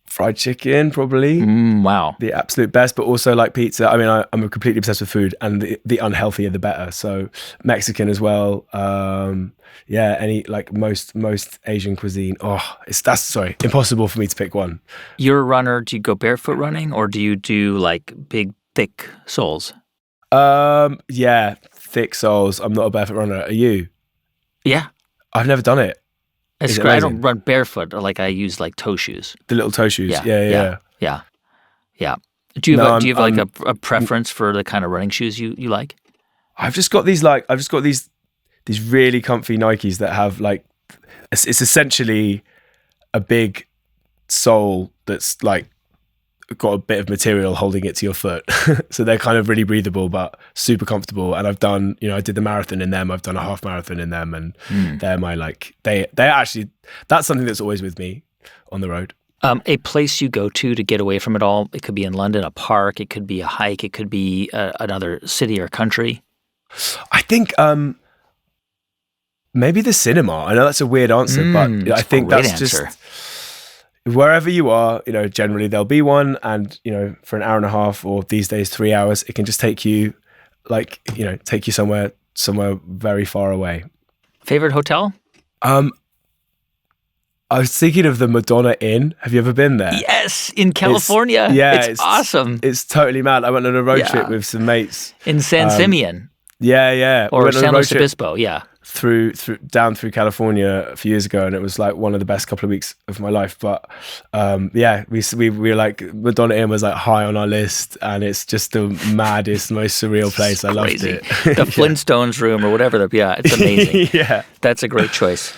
Fried chicken, probably. Wow. The absolute best, but also like pizza. I mean, I'm completely obsessed with food, and the unhealthier the better. So Mexican as well. Any like most Asian cuisine. That's impossible for me to pick one. You're a runner. Do you go barefoot running, or do you do like big, thick soles? Yeah, thick soles. I'm not a barefoot runner. Are you? Yeah. I've never done it. I don't run barefoot. Like I use like toe shoes. The little toe shoes. Yeah. Do you have like a preference for the kind of running shoes you like? I've just got these really comfy Nikes that have like it's essentially a big sole that's like got a bit of material holding it to your foot. So they're kind of really breathable but super comfortable. And I've done, I did the marathon in them. I've done a half marathon in them, and they're my they're actually, that's something that's always with me on the road. A place you go to get away from it all. It could be in London, a park. It could be a hike. It could be another city or country. I think maybe the cinema. I know that's a weird answer, but I think that's answer. Just wherever you are, generally there'll be one, and for an hour and a half, or these days 3 hours, it can just take you somewhere very far away. Favorite hotel? I was thinking of the Madonna Inn. Have you ever been there? Yes, in California. It's awesome. It's totally mad. I went on a road trip with some mates in San Simeon. Yeah. Or San Luis Obispo. Yeah. Down through California a few years ago, and it was like one of the best couple of weeks of my life. But we were like, Madonna Inn was like high on our list, and it's just the maddest, most surreal place. I loved it. The Flintstones room or whatever. It's amazing. Yeah, that's a great choice.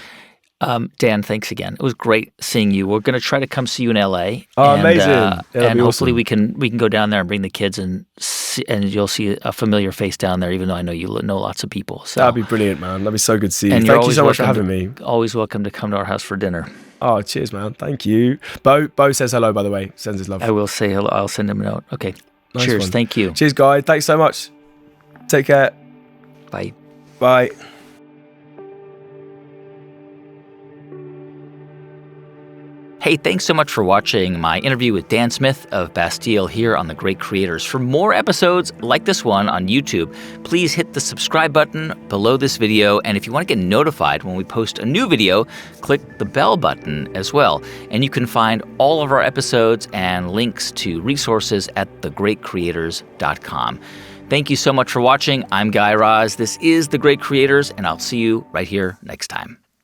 Dan, thanks again. It was great seeing you. We're going to try to come see you in LA. Amazing! And hopefully we can go down there and bring the kids, and you'll see a familiar face down there. Even though I know you know lots of people. So that'd be brilliant, man. That'd be so good to see you. And Thank you so much for having me. Always welcome to come to our house for dinner. Oh, cheers, man. Thank you. Bo says hello, by the way. Sends his love. I will say hello. I'll send him a note. Okay. Nice Cheers. one. Thank you. Cheers, guy. Thanks so much. Take care. Bye. Bye. Hey, thanks so much for watching my interview with Dan Smith of Bastille here on The Great Creators. For more episodes like this one on YouTube, please hit the subscribe button below this video. And if you want to get notified when we post a new video, click the bell button as well. And you can find all of our episodes and links to resources at thegreatcreators.com. Thank you so much for watching. I'm 𝐥𝐤𝐬𝐬. This is The Great Creators, and I'll see you right here next time.